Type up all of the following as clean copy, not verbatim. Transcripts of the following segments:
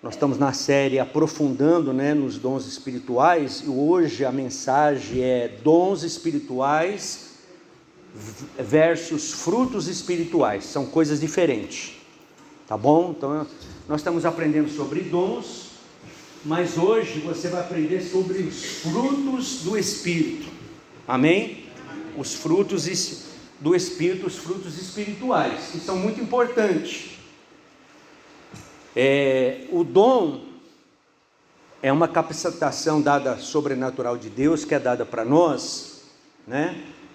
Nós estamos na série aprofundando, nos dons espirituais, e hoje a mensagem é dons espirituais versus frutos espirituais. São coisas diferentes, tá bom? Então nós estamos aprendendo sobre dons, mas hoje você vai aprender sobre os frutos do Espírito. Amém? Os frutos do Espírito, os frutos espirituais, que são muito importantes. O dom é uma capacitação dada sobrenatural de Deus, que é dada para nós,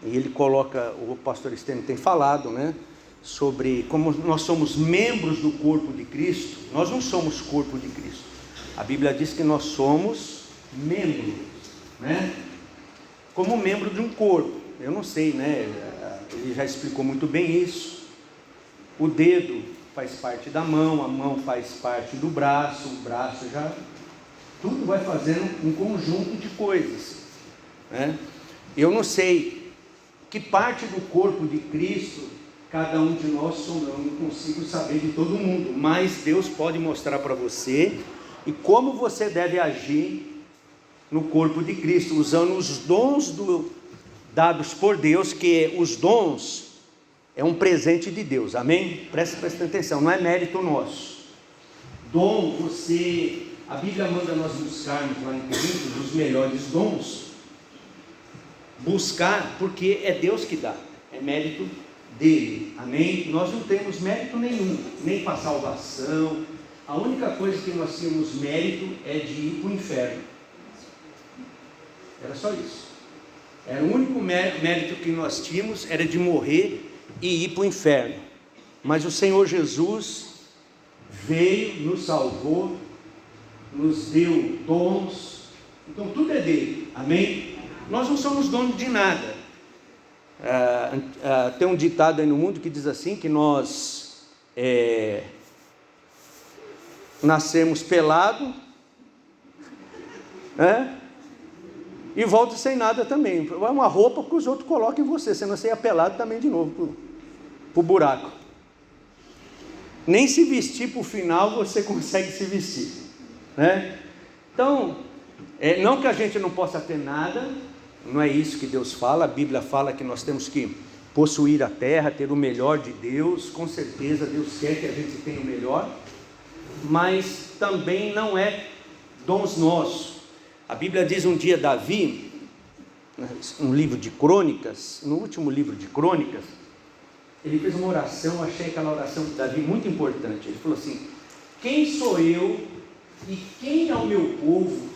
e ele coloca, o pastor Estênio tem falado, sobre como nós somos membros do corpo de Cristo. Nós não somos corpo de Cristo, a Bíblia diz que nós somos membros, como membro de um corpo. Eu não sei, ele já explicou muito bem isso. O dedo faz parte da mão, a mão faz parte do braço, o braço já... Tudo vai fazendo um conjunto de coisas, Eu não sei que parte do corpo de Cristo cada um de nós somos. Eu não consigo saber de todo mundo, mas Deus pode mostrar para você e como você deve agir no corpo de Cristo, usando os dons dados por Deus, que os dons é um presente de Deus, amém? Presta atenção, não é mérito nosso. Dom, a Bíblia manda nós buscarmos lá em Coríntios os melhores dons. Buscar, porque é Deus que dá, é mérito dele, amém? Nós não temos mérito nenhum, nem para salvação. A única coisa que nós temos mérito é de ir para o inferno. Era só isso. Era o único mérito que nós tínhamos, era de morrer e ir para o inferno. Mas o Senhor Jesus veio, nos salvou, nos deu dons, então tudo é dele, amém? Nós não somos donos de nada. Tem um ditado aí no mundo que diz assim, que nós nascemos pelado, e volta sem nada também. É uma roupa que os outros colocam em você. Você nasce pelado também de novo para o buraco. Nem se vestir para o final você consegue se vestir, Então, não que a gente não possa ter nada, não é isso que Deus fala. A Bíblia fala que nós temos que possuir a terra, ter o melhor de Deus. Com certeza Deus quer que a gente tenha o melhor, mas também não é dons nossos. A Bíblia diz um dia Davi, no livro de Crônicas, no último livro de Crônicas, ele fez uma oração. Eu achei aquela oração de Davi muito importante. Ele falou assim: quem sou eu e quem é o meu povo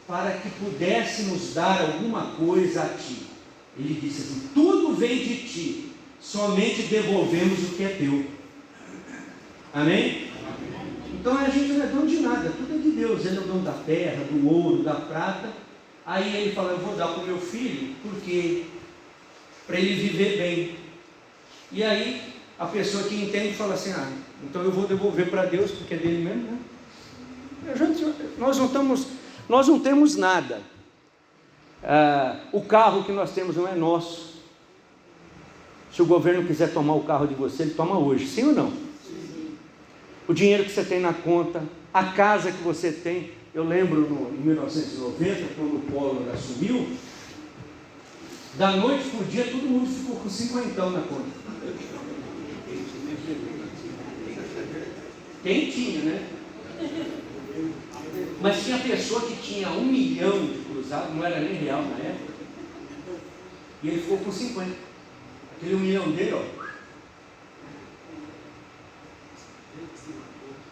para que pudéssemos dar alguma coisa a ti? Ele disse assim: tudo vem de ti, somente devolvemos o que é teu. Amém? Então a gente não é dono de nada, tudo é de Deus. Ele é o dono da terra, do ouro, da prata. Aí ele fala: eu vou dar para o meu filho, porque para ele viver bem. E aí a pessoa que entende fala assim: então eu vou devolver para Deus, porque é dele mesmo, nós não temos nada. O carro que nós temos não é nosso. Se o governo quiser tomar o carro de você, ele toma hoje, sim ou não? Sim. O dinheiro que você tem na conta, a casa que você tem. Eu lembro em 1990, quando o Collor assumiu, da noite para o dia todo mundo ficou com 50 na conta. Quem tinha, Mas tinha pessoa que tinha 1 milhão de cruzados, não era nem real na época, e ele ficou com 50. Aquele 1 milhão dele,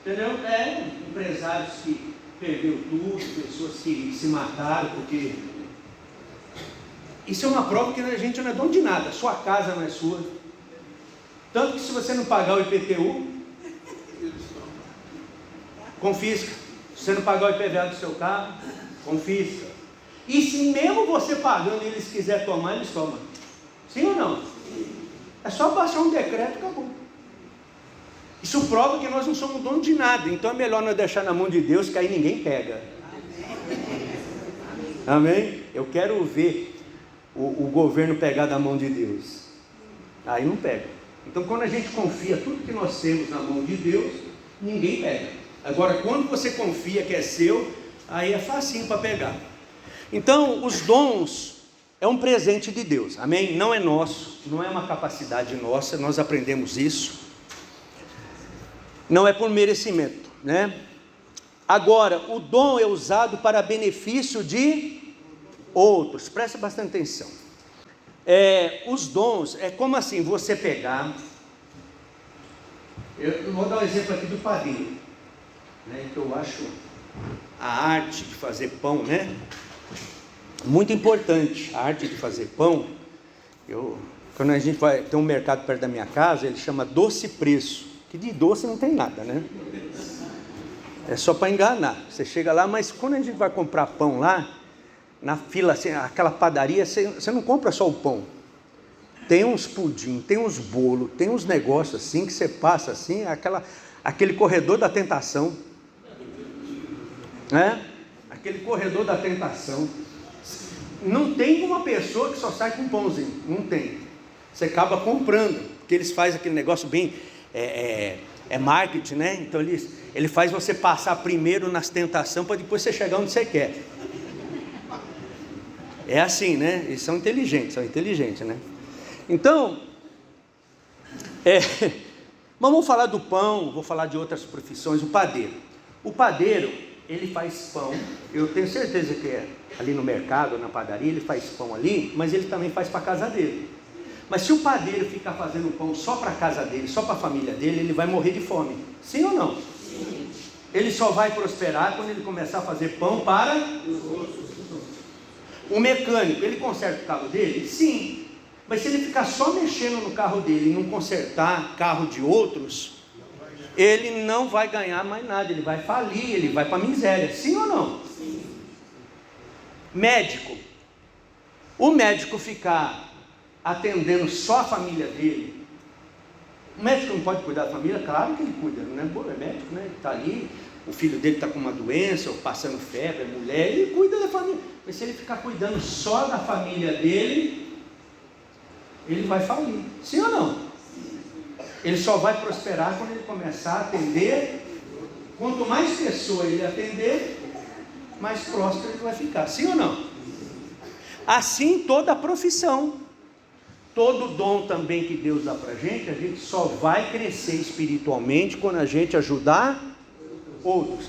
entendeu? Empresários que perderam tudo, pessoas que se mataram, porque isso é uma prova que a gente não é dono de nada. Sua casa não é sua. Tanto que se você não pagar o IPTU, confisca. Se você não pagar o IPVA do seu carro, confisca. E se mesmo você pagando eles quiserem tomar, eles tomam. Sim ou não? É só baixar um decreto e acabou. Isso prova que nós não somos donos de nada. Então é melhor nós deixar na mão de Deus, que aí ninguém pega. Amém? Eu quero ver o governo pegar da mão de Deus. Aí não pega. Então quando a gente confia tudo que nós temos na mão de Deus, ninguém pega. Agora, quando você confia que é seu, aí é facinho para pegar. Então, os dons é um presente de Deus, amém? Não é nosso, não é uma capacidade nossa, nós aprendemos isso. Não é por merecimento, né? Agora, o dom é usado para benefício de outros, presta bastante atenção. Os dons, é como assim, você pegar, eu vou dar um exemplo aqui do padeiro, né, que eu acho a arte de fazer pão, né, muito importante, a arte de fazer pão. Quando a gente vai, tem um mercado perto da minha casa, ele chama Doce Preço, que de doce não tem nada, né, é só para enganar, você chega lá, mas quando a gente vai comprar pão lá, na fila, assim, aquela padaria, você não compra só o pão, tem uns pudim, tem uns bolos, tem uns negócios assim, que você passa assim, aquele corredor da tentação, né? Aquele corredor da tentação, não tem uma pessoa que só sai com pãozinho, não tem, você acaba comprando, porque eles fazem aquele negócio bem, marketing, né? Então ele faz você passar primeiro nas tentações, para depois você chegar onde você quer. É assim, né? Eles são inteligentes, né? Então, mas vamos falar do pão, vou falar de outras profissões. O padeiro, ele faz pão, eu tenho certeza que ali no mercado, na padaria, ele faz pão ali, mas ele também faz para a casa dele. Mas se o padeiro ficar fazendo pão só para a casa dele, só para a família dele, ele vai morrer de fome, sim ou não? Sim. Ele só vai prosperar quando ele começar a fazer pão para os outros. O mecânico, ele conserta o carro dele? Sim, mas se ele ficar só mexendo no carro dele e não consertar carro de outros, ele não vai ganhar mais nada, ele vai falir, ele vai para a miséria, sim ou não? Sim. Médico, o médico ficar atendendo só a família dele, o médico não pode cuidar da família? Claro que ele cuida, não é médico, né? Ele está ali, o filho dele está com uma doença, ou passando febre, é mulher, ele cuida da família. Mas se ele ficar cuidando só da família dele, ele vai falir, sim ou não? Ele só vai prosperar quando ele começar a atender. Quanto mais pessoas ele atender, mais próspero ele vai ficar, sim ou não? Assim toda a profissão, todo dom também que Deus dá para a gente só vai crescer espiritualmente quando a gente ajudar outros.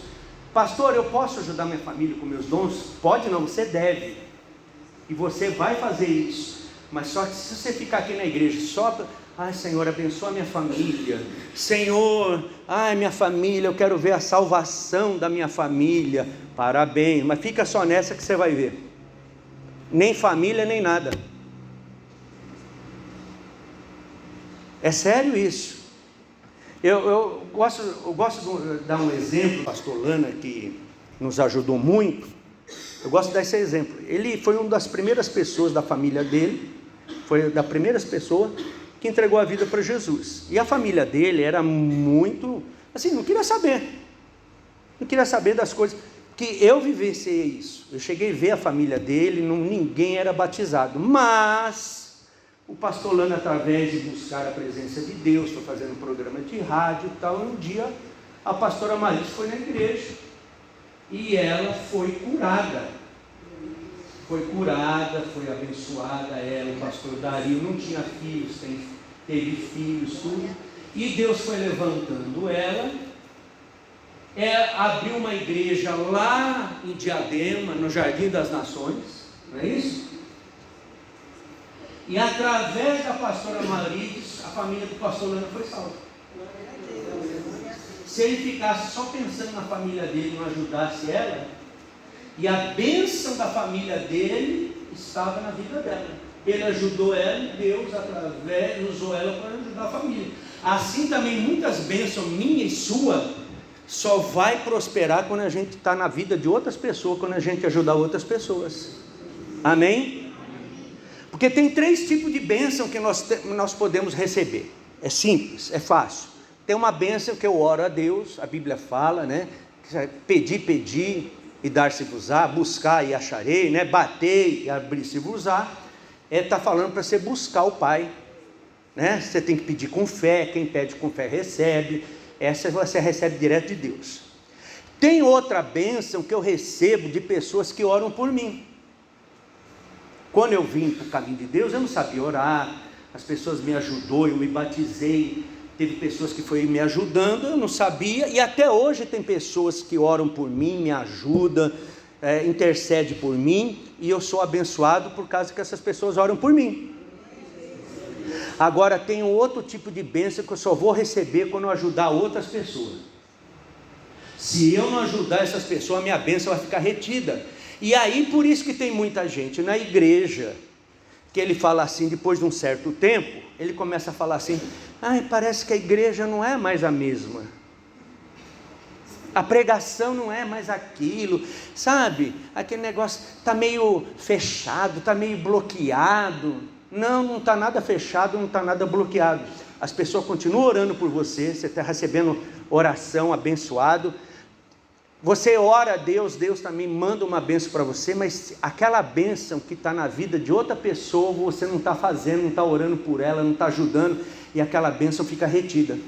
Pastor, eu posso ajudar minha família com meus dons? Pode não, você deve, e você vai fazer isso, mas só que se você ficar aqui na igreja só, ai Senhor, abençoa minha família, Senhor, ai minha família, eu quero ver a salvação da minha família, parabéns, mas fica só nessa que você vai ver, nem família nem nada, é sério isso. Eu gosto de dar um exemplo, pastor Lana, que nos ajudou muito. Eu gosto de dar esse exemplo. Ele foi uma das primeiras pessoas da família dele, foi das primeiras pessoas que entregou a vida para Jesus. E a família dele era muito, assim, não queria saber das coisas, que eu vivenciei isso. Eu cheguei a ver a família dele, ninguém era batizado, mas o pastor Lana, através de buscar a presença de Deus, foi fazendo um programa de rádio e tal, um dia a pastora Marisa foi na igreja, e ela foi curada, foi abençoada, ela, o pastor Dario, não tinha filhos, teve filhos, tudo, e Deus foi levantando ela, abriu uma igreja lá em Diadema, no Jardim das Nações, não é isso? E através da pastora Marides, a família do pastor Lana foi salva. Se ele ficasse só pensando na família dele, não ajudasse ela, e a bênção da família dele estava na vida dela. Ele ajudou ela e Deus usou ela para ajudar a família. Assim também muitas bênçãos minha e sua só vai prosperar quando a gente está na vida de outras pessoas, quando a gente ajudar outras pessoas. Amém? Porque tem 3 tipos de bênção que nós podemos receber. É simples, é fácil. Tem uma bênção que eu oro a Deus, a Bíblia fala, né? Pedir e dar-se-vos-á, buscar e acharei, né? Bater e abrir-se-vos-á. Está falando para você buscar o Pai, né? Você tem que pedir com fé, quem pede com fé recebe. Essa você recebe direto de Deus. Tem outra bênção que eu recebo de pessoas que oram por mim. Quando eu vim para o caminho de Deus, eu não sabia orar, as pessoas me ajudou, eu me batizei, teve pessoas que foram me ajudando, eu não sabia, e até hoje tem pessoas que oram por mim, me ajudam, intercede por mim, e eu sou abençoado por causa que essas pessoas oram por mim. Agora tem um outro tipo de bênção que eu só vou receber quando eu ajudar outras pessoas. Se eu não ajudar essas pessoas, a minha bênção vai ficar retida. E aí por isso que tem muita gente na igreja, que ele fala assim, depois de um certo tempo, ele começa a falar assim, parece que a igreja não é mais a mesma, a pregação não é mais aquilo, sabe, aquele negócio está meio fechado, está meio bloqueado. Não está nada fechado, não está nada bloqueado, as pessoas continuam orando por você, você está recebendo oração, abençoado, você ora a Deus, Deus também manda uma bênção para você, mas aquela bênção que está na vida de outra pessoa, você não está fazendo, não está orando por ela, não está ajudando, e aquela bênção fica retida.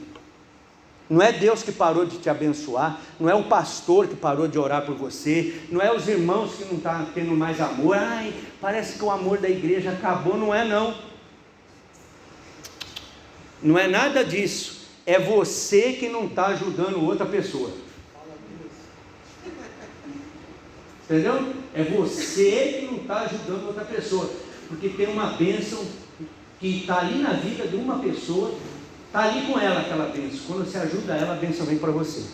Não é Deus que parou de te abençoar, não é o pastor que parou de orar por você, não é os irmãos que não estão tendo mais amor, parece que o amor da igreja acabou, não é não. Não é nada disso, é você que não está ajudando outra pessoa. Entendeu? É você que não está ajudando outra pessoa, porque tem uma bênção que está ali na vida de uma pessoa, está ali com ela aquela bênção, quando você ajuda ela, a bênção vem para você.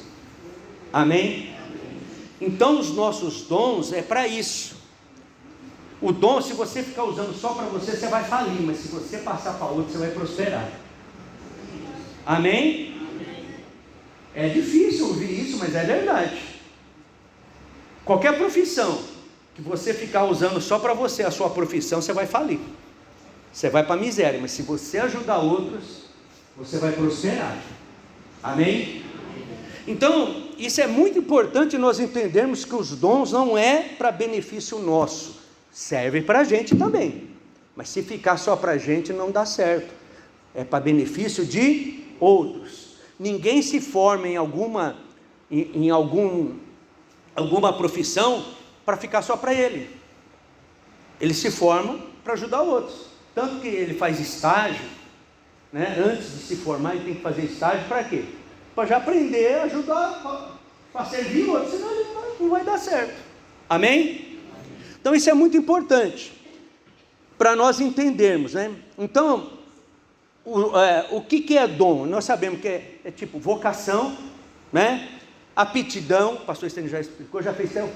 Amém? Então os nossos dons é para isso. O dom, se você ficar usando só para você, você vai falir, mas se você passar para outro, você vai prosperar. Amém? É difícil ouvir isso, mas é verdade. Qualquer profissão que você ficar usando só para você, a sua profissão, você vai falir, você vai para a miséria, mas se você ajudar outros, você vai prosperar. Amém? Então, isso é muito importante nós entendermos que os dons não é para benefício nosso, serve para a gente também, mas se ficar só para a gente não dá certo, é para benefício de outros. Ninguém se forma em alguma profissão para ficar só para ele. Ele se forma para ajudar outros. Tanto que ele faz estágio, né? Antes de se formar, ele tem que fazer estágio para quê? Para já aprender a ajudar, para servir outros, senão ele não vai dar certo. Amém? Então isso é muito importante para nós entendermos, né? Então, o que é dom? Nós sabemos que é tipo vocação, né? Aptidão, o pastor Estênio já explicou, já fez até o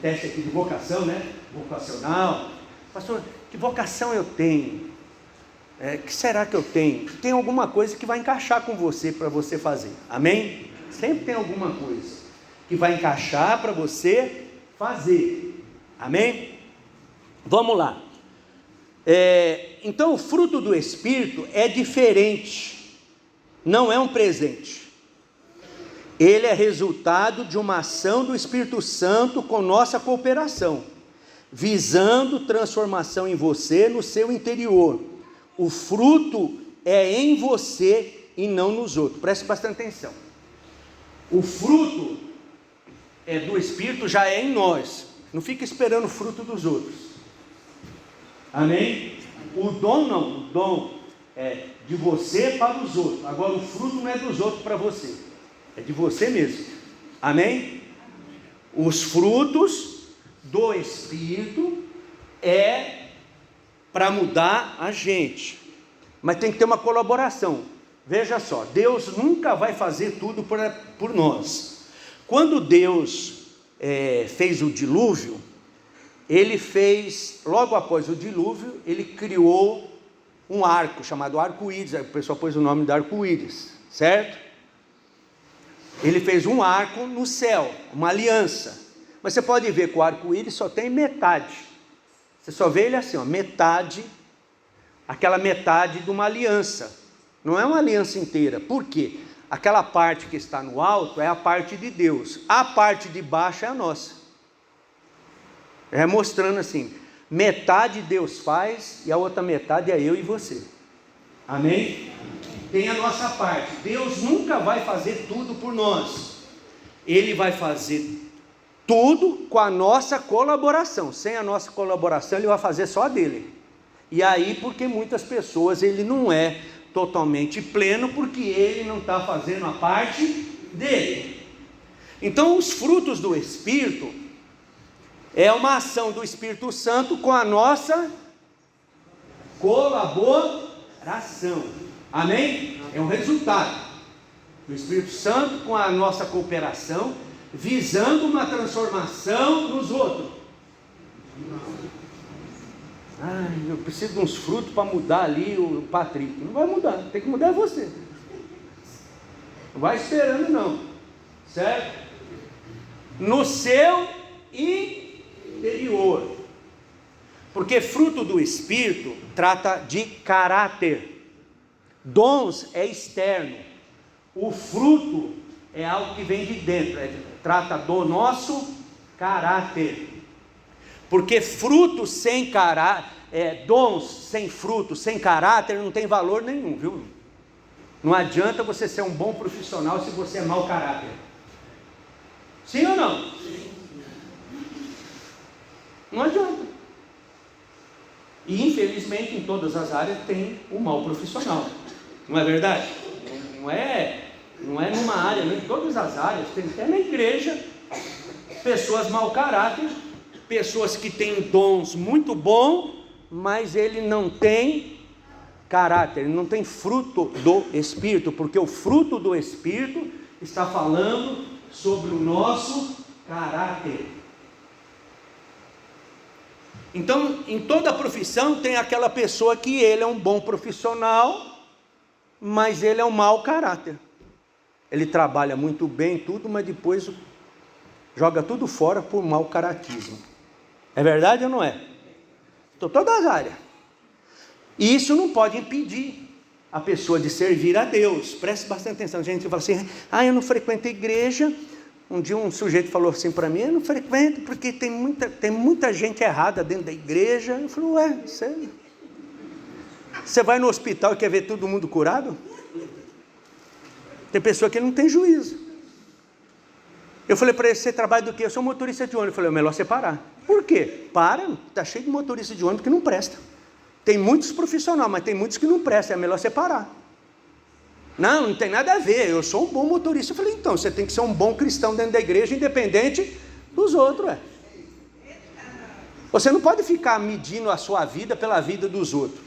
teste aqui de vocação, né? Vocacional. Pastor, que vocação eu tenho? Que será que eu tenho? Tem alguma coisa que vai encaixar com você, para você fazer. Amém? Sempre tem alguma coisa que vai encaixar para você fazer. Amém? Vamos lá. Então o fruto do Espírito é diferente, não é um presente. Ele é resultado de uma ação do Espírito Santo com nossa cooperação, visando transformação em você, no seu interior. O fruto é em você e não nos outros. Preste bastante atenção. O fruto do Espírito já é em nós. Não fica esperando o fruto dos outros. Amém? O dom não. O dom é de você para os outros. Agora o fruto não é dos outros para você. É de você mesmo. Amém? Os frutos do Espírito é para mudar a gente. Mas tem que ter uma colaboração. Veja só, Deus nunca vai fazer tudo por nós. Quando Deus fez o dilúvio, Ele fez, logo após o dilúvio, Ele criou um arco, chamado arco-íris. O pessoal pôs o nome de arco-íris, certo? Ele fez um arco no céu, uma aliança. Mas você pode ver que o arco-íris só tem metade. Você só vê ele assim, ó, metade, aquela metade de uma aliança. Não é uma aliança inteira. Por quê? Aquela parte que está no alto é a parte de Deus. A parte de baixo é a nossa. Mostrando assim, metade Deus faz e a outra metade é eu e você. Amém? Tem a nossa parte. Deus nunca vai fazer tudo por nós. Ele vai fazer tudo com a nossa colaboração. Sem a nossa colaboração, ele vai fazer só a dele. E aí, porque muitas pessoas, ele não é totalmente pleno, porque ele não está fazendo a parte dele. Então, os frutos do Espírito é uma ação do Espírito Santo com a nossa colaboração. Amém? É um resultado do Espírito Santo com a nossa cooperação, visando uma transformação nos outros. Eu preciso de uns frutos para mudar ali o Patrick. Não vai mudar, tem que mudar você. Não vai esperando não, certo? No seu interior. Porque fruto do Espírito trata de caráter. Dons é externo. O fruto é algo que vem de dentro. Trata do nosso caráter. Porque fruto sem caráter, dons sem fruto, sem caráter, não tem valor nenhum, viu? Não adianta você ser um bom profissional se você é mau caráter. Sim ou não? Não adianta. E infelizmente em todas as áreas tem o mau profissional. Não é verdade? Não é numa área, em todas as áreas. Tem até na igreja pessoas mau caráter, pessoas que têm dons muito bons, mas ele não tem caráter, ele não tem fruto do Espírito, porque o fruto do Espírito está falando sobre o nosso caráter. Então, em toda profissão tem aquela pessoa que ele é um bom profissional, mas ele é um mau caráter. Ele trabalha muito bem tudo, mas depois joga tudo fora por mau caratismo. É verdade ou não é? Então, todas as áreas. E isso não pode impedir a pessoa de servir a Deus. Preste bastante atenção. A gente fala assim, eu não frequento a igreja. Um dia um sujeito falou assim para mim, eu não frequento porque tem muita gente errada dentro da igreja. Eu falei, você vai no hospital e quer ver todo mundo curado? Tem pessoa que não tem juízo. Eu falei para ele, você trabalha do quê? Eu sou motorista de ônibus. Eu falei, é melhor você parar. Por quê? Está cheio de motorista de ônibus que não presta. Tem muitos profissionais, mas tem muitos que não prestam, é melhor você parar. Não tem nada a ver, eu sou um bom motorista. Eu falei, então, você tem que ser um bom cristão dentro da igreja, independente dos outros. Você não pode ficar medindo a sua vida pela vida dos outros.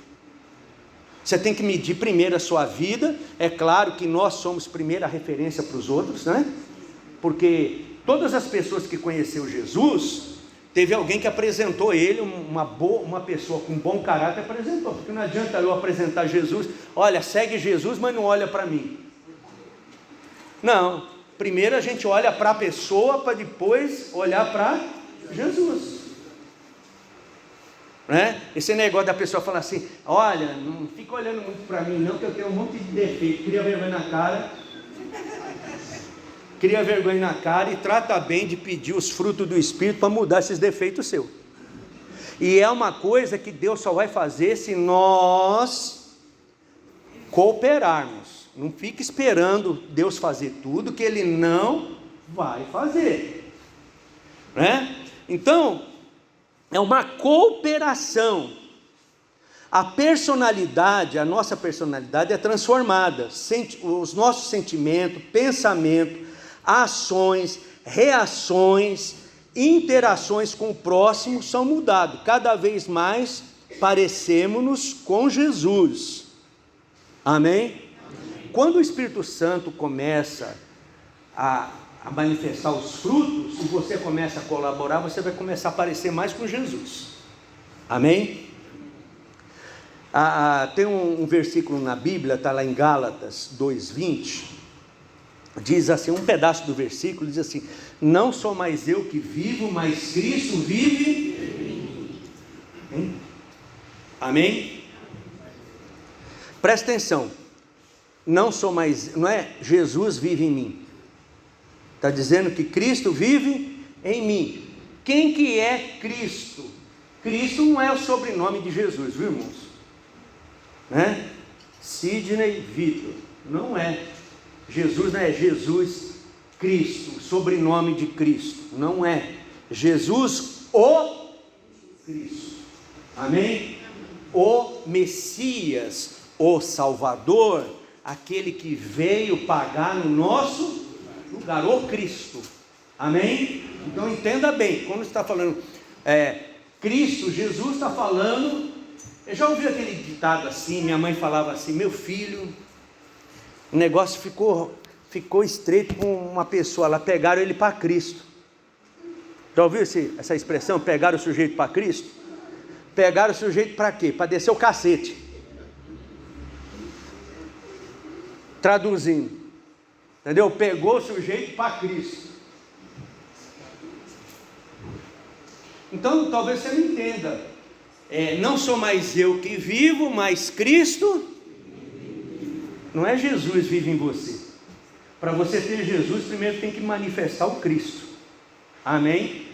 Você tem que medir primeiro a sua vida. É claro que nós somos primeira referência para os outros, né? Porque todas as pessoas que conheceu Jesus, teve alguém que apresentou ele, uma pessoa com bom caráter apresentou, porque não adianta eu apresentar Jesus, olha, segue Jesus, mas não olha para mim. Não, primeiro a gente olha para a pessoa, para depois olhar para Jesus. Né? Esse negócio da pessoa falar assim, olha, não fica olhando muito para mim não, que eu tenho um monte de defeito, cria vergonha na cara e trata bem de pedir os frutos do Espírito para mudar esses defeitos seus. E é uma coisa que Deus só vai fazer se nós cooperarmos. Não fique esperando Deus fazer tudo que Ele não vai fazer, né? Então, é uma cooperação. A nossa personalidade é transformada. Os nossos sentimentos, pensamentos, ações, reações, interações com o próximo são mudados. Cada vez mais parecemos-nos com Jesus. Amém? Quando o Espírito Santo começa a manifestar os frutos, e você começa a colaborar, você vai começar a parecer mais com Jesus. Amém? Tem um versículo na Bíblia, está lá em Gálatas 2:20, diz assim, um pedaço do versículo diz assim, não sou mais eu que vivo, mas Cristo vive em mim. Amém? Presta atenção, não é Jesus vive em mim, está dizendo que Cristo vive em mim. Quem que é Cristo? Cristo não é o sobrenome de Jesus, viu, irmãos? Sidney Vitor, não é. Jesus não é Jesus Cristo, o sobrenome de Cristo. Não é. Jesus, o Cristo. Amém? O Messias, o Salvador, aquele que veio pagar no nosso lugar, o Cristo. Amém? Então entenda bem, quando está falando Cristo, Jesus está falando. Eu já ouvi aquele ditado assim, minha mãe falava assim: meu filho, o negócio ficou estreito com uma pessoa, lá pegaram ele para Cristo. Já ouviu essa expressão, pegaram o sujeito para Cristo? Pegaram o sujeito para quê? Para descer o cacete. Traduzindo, entendeu? Pegou o sujeito para Cristo. Então talvez você não entenda, não sou mais eu que vivo, mas Cristo, não é Jesus vive em você. Para você ter Jesus, primeiro tem que manifestar o Cristo. Amém?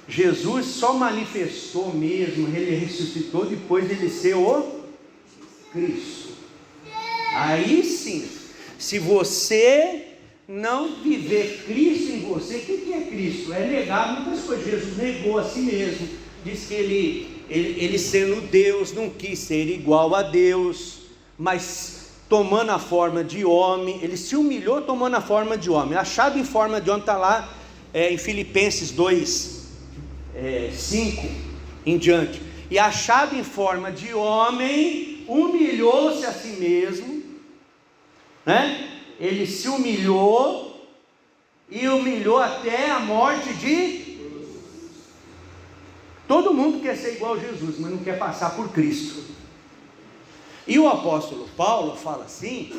Jesus só manifestou mesmo, ele ressuscitou depois dele ser o Cristo. Aí sim, se você não viver Cristo em você, o que é Cristo? É negar muitas coisas. Jesus negou a si mesmo, diz que ele sendo Deus, não quis ser igual a Deus, mas tomando a forma de homem, ele se humilhou tomando a forma de homem. Achado em forma de homem está lá em Filipenses 2, 5 em diante. E achado em forma de homem, humilhou-se a si mesmo, né? Ele se humilhou e humilhou até a morte de... Todo mundo quer ser igual a Jesus, mas não quer passar por Cristo. E o apóstolo Paulo fala assim,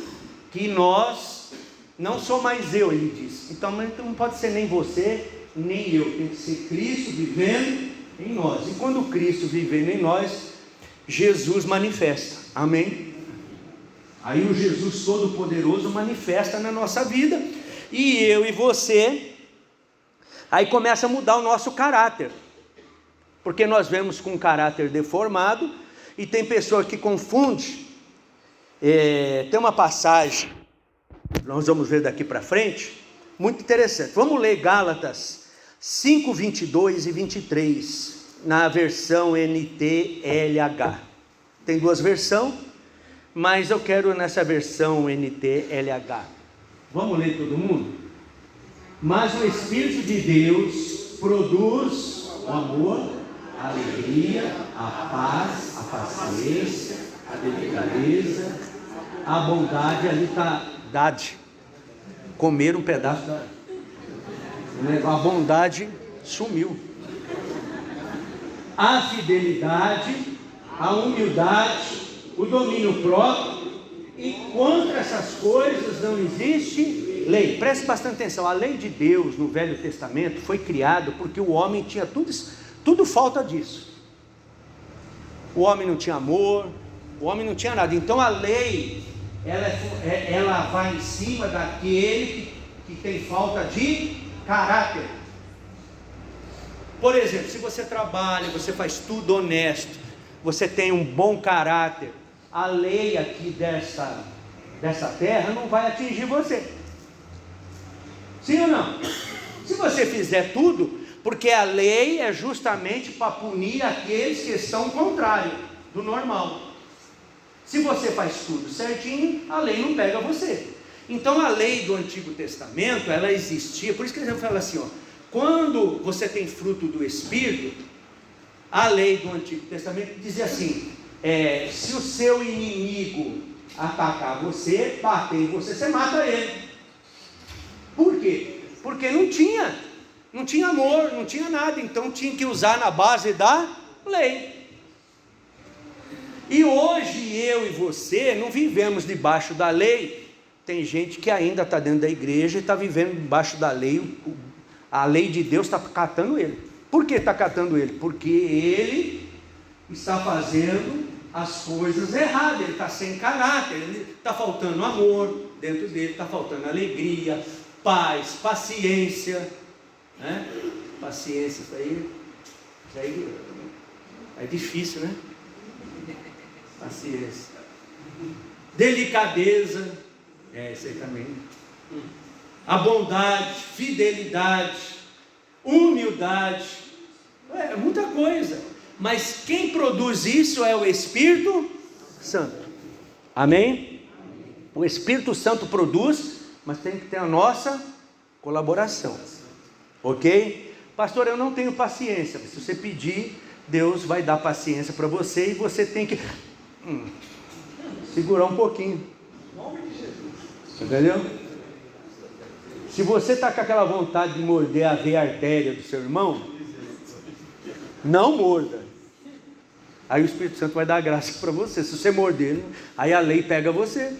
que nós, não sou mais eu, ele diz. Então não pode ser nem você, nem eu. Tem que ser Cristo vivendo em nós. E quando Cristo vivendo em nós, Jesus manifesta. Amém? Aí o Jesus Todo-Poderoso manifesta na nossa vida. E eu e você, aí começa a mudar o nosso caráter. Porque nós vemos com um caráter deformado. E tem pessoas que confundem. Tem uma passagem, nós vamos ver daqui para frente, muito interessante. Vamos ler Gálatas 5, 22 e 23, na versão NTLH. Tem duas versões, mas eu quero nessa versão NTLH. Vamos ler todo mundo? Mas o Espírito de Deus produz o amor, a alegria, a paz, a paciência, a delicadeza, a bondade. Ali está dade, comer um pedaço a bondade sumiu, a fidelidade, a humildade, o domínio próprio. E contra essas coisas não existe lei. Preste bastante atenção, a lei de Deus no Velho Testamento foi criada porque o homem tinha tudo falta disso. O homem não tinha amor, o homem não tinha nada. Então a lei, ela vai em cima daquele que tem falta de caráter. Por exemplo, se você trabalha, você faz tudo honesto, você tem um bom caráter, a lei aqui dessa terra não vai atingir você. Sim ou não? Se você fizer tudo, porque a lei é justamente para punir aqueles que são contrários do normal. Se você faz tudo certinho, a lei não pega você. Então a lei do Antigo Testamento, ela existia, por isso que a gente fala assim, quando você tem fruto do Espírito, a lei do Antigo Testamento dizia assim, se o seu inimigo atacar você, bater em você, você mata ele. Por quê? Porque não tinha amor, não tinha nada, então tinha que usar na base da lei. E hoje eu e você não vivemos debaixo da lei. Tem gente que ainda está dentro da igreja e está vivendo debaixo da lei. A lei de Deus está catando ele. Por que está catando ele? Porque ele está fazendo as coisas erradas, ele está sem caráter, ele está faltando amor dentro dele, está faltando alegria, paz, paciência, né? Paciência, isso aí é difícil, né? Paciência, delicadeza, isso aí também. a bondade, fidelidade, humildade, é muita coisa, mas quem produz isso é o Espírito Santo, amém? O Espírito Santo produz, mas tem que ter a nossa colaboração, ok? Pastor, eu não tenho paciência. Se você pedir, Deus vai dar paciência para você, e você tem que segurar um pouquinho, entendeu? Se você está com aquela vontade de morder a veia artéria do seu irmão, não morda. Aí o Espírito Santo vai dar graça para você. Se você morder, aí a lei pega você,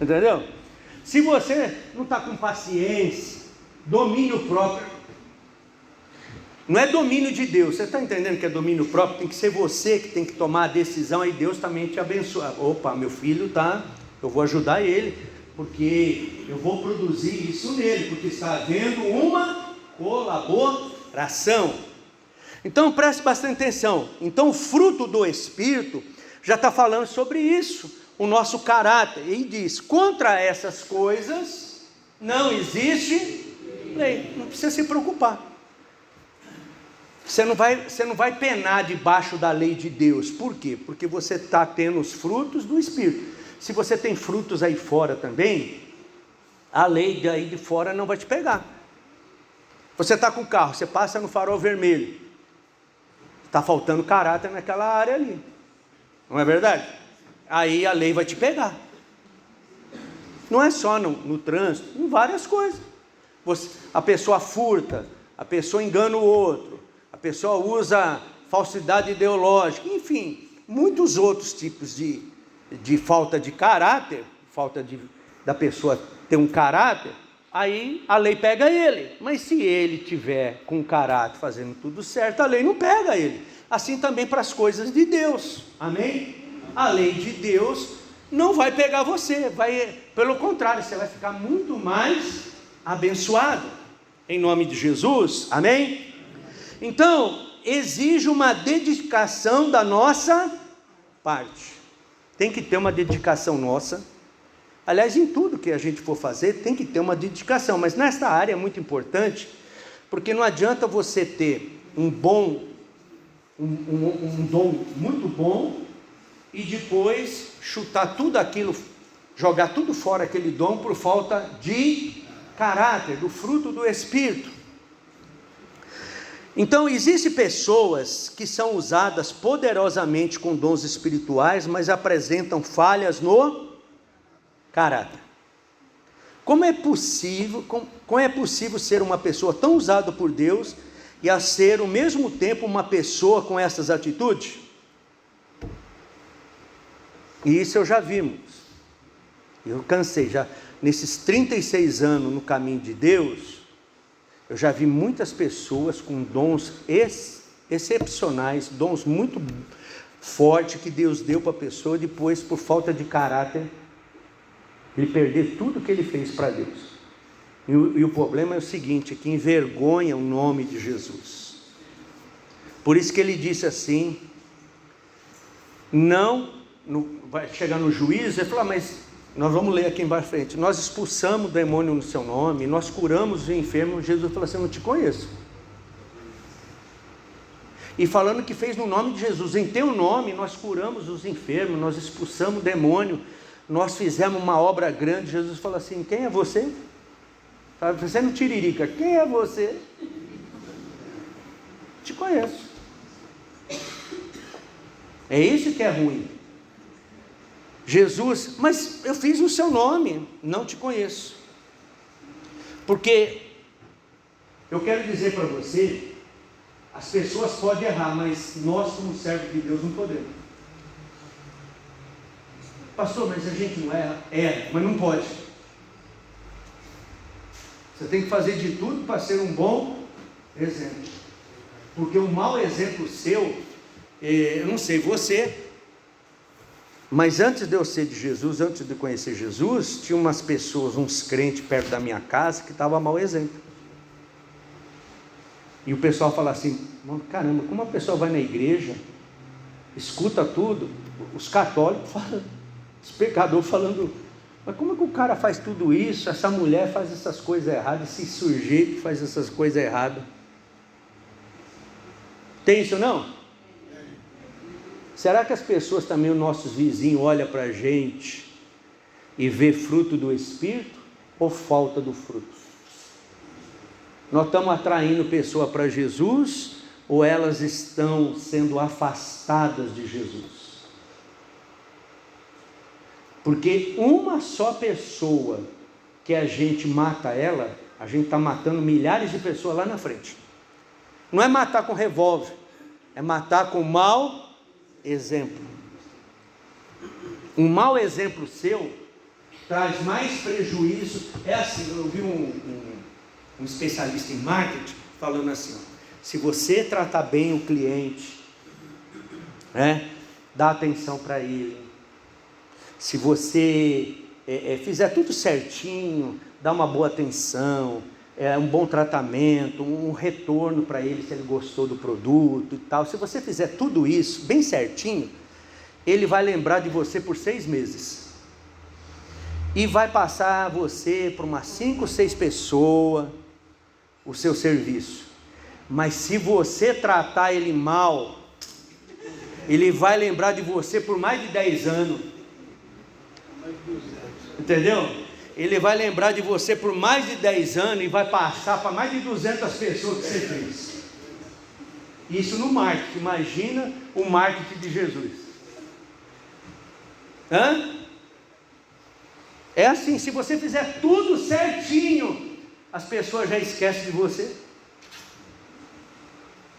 entendeu? Se você não está com paciência, domínio próprio, não é domínio de Deus. Você está entendendo que é domínio próprio? Tem que ser você que tem que tomar a decisão, aí Deus também te abençoa. Opa, meu filho tá, eu vou ajudar ele, porque eu vou produzir isso nele, porque está havendo uma colaboração. Então preste bastante atenção. Então o fruto do Espírito já está falando sobre isso, o nosso caráter. E diz: contra essas coisas não existe lei. Não precisa se preocupar. Você não vai penar debaixo da lei de Deus. Por quê? Porque você está tendo os frutos do Espírito. Se você tem frutos aí fora também, a lei daí de fora não vai te pegar. Você está com o carro, você passa no farol vermelho, está faltando caráter naquela área ali, não é verdade? Aí a lei vai te pegar. Não é só no trânsito, em várias coisas. A pessoa furta, a pessoa engana o outro, a pessoa usa falsidade ideológica, enfim, muitos outros tipos de falta de caráter, da pessoa ter um caráter. Aí a lei pega ele, mas se ele tiver com caráter, fazendo tudo certo, a lei não pega ele. Assim também para as coisas de Deus, amém? A lei de Deus não vai pegar você, pelo contrário, você vai ficar muito mais abençoado, em nome de Jesus, amém? Então, exige uma dedicação da nossa parte, tem que ter uma dedicação nossa. Aliás, em tudo que a gente for fazer, tem que ter uma dedicação, mas nesta área é muito importante, porque não adianta você ter um dom muito bom, e depois chutar tudo aquilo, jogar tudo fora aquele dom, por falta de caráter, do fruto do Espírito. Então, existem pessoas que são usadas poderosamente com dons espirituais, mas apresentam falhas no caráter. Como é possível ser uma pessoa tão usada por Deus e a ser ao mesmo tempo uma pessoa com essas atitudes? E isso eu já vimos. Eu cansei já nesses 36 anos no caminho de Deus. Eu já vi muitas pessoas com dons excepcionais, dons muito fortes que Deus deu para a pessoa, depois por falta de caráter ele perder tudo que ele fez para Deus. E o problema é o seguinte, que envergonha o nome de Jesus. Por isso que ele disse assim, vai chegar no juízo, ele falou, mas nós vamos ler aqui embaixo frente, nós expulsamos o demônio no seu nome, nós curamos o enfermo. Jesus falou assim, eu não te conheço. E falando que fez no nome de Jesus, em teu nome nós curamos os enfermos, nós expulsamos o demônio, nós fizemos uma obra grande. Jesus falou assim, quem é você? Você não tiririca, quem é você? Te conheço. É isso que é ruim. Jesus, mas eu fiz no seu nome, não te conheço. Porque eu quero dizer para você, as pessoas podem errar, mas nós como servos de Deus não podemos. Pastor, mas a gente não erra? Erra, mas não pode. Você tem que fazer de tudo para ser um bom exemplo. Porque um mau exemplo seu, eu não sei você, mas antes de eu ser de Jesus, antes de conhecer Jesus, tinha umas pessoas, uns crentes perto da minha casa que estavam mau exemplo. E o pessoal fala assim, caramba, como a pessoa vai na igreja, escuta tudo, os católicos falam, os pecadores falando, Mas como é que o cara faz tudo isso, essa mulher faz essas coisas erradas, esse sujeito faz essas coisas erradas? Tem isso não? Será que as pessoas também, os nossos vizinhos, olham para a gente e vê fruto do Espírito ou falta do fruto? Nós estamos atraindo pessoas para Jesus ou elas estão sendo afastadas de Jesus? Porque uma só pessoa que a gente mata ela, a gente está matando milhares de pessoas lá na frente. Não é matar com revólver, é matar com mau exemplo. Um mau exemplo seu traz mais prejuízo. É assim, eu vi um especialista em marketing falando assim, ó, se você tratar bem o cliente, né, dá atenção para ele, se você fizer tudo certinho, dá uma boa atenção, um bom tratamento, um retorno para ele se ele gostou do produto e tal, se você fizer tudo isso bem certinho, ele vai lembrar de você por 6 meses e vai passar você para umas 5, 6 pessoas o seu serviço. Mas se você tratar ele mal, ele vai lembrar de você por mais de 10 anos. Entendeu? Ele vai lembrar de você por mais de 10 anos e vai passar para mais de 200 pessoas que você fez. Isso no marketing. Imagina o marketing de Jesus. É assim, se você fizer tudo certinho, as pessoas já esquecem de você.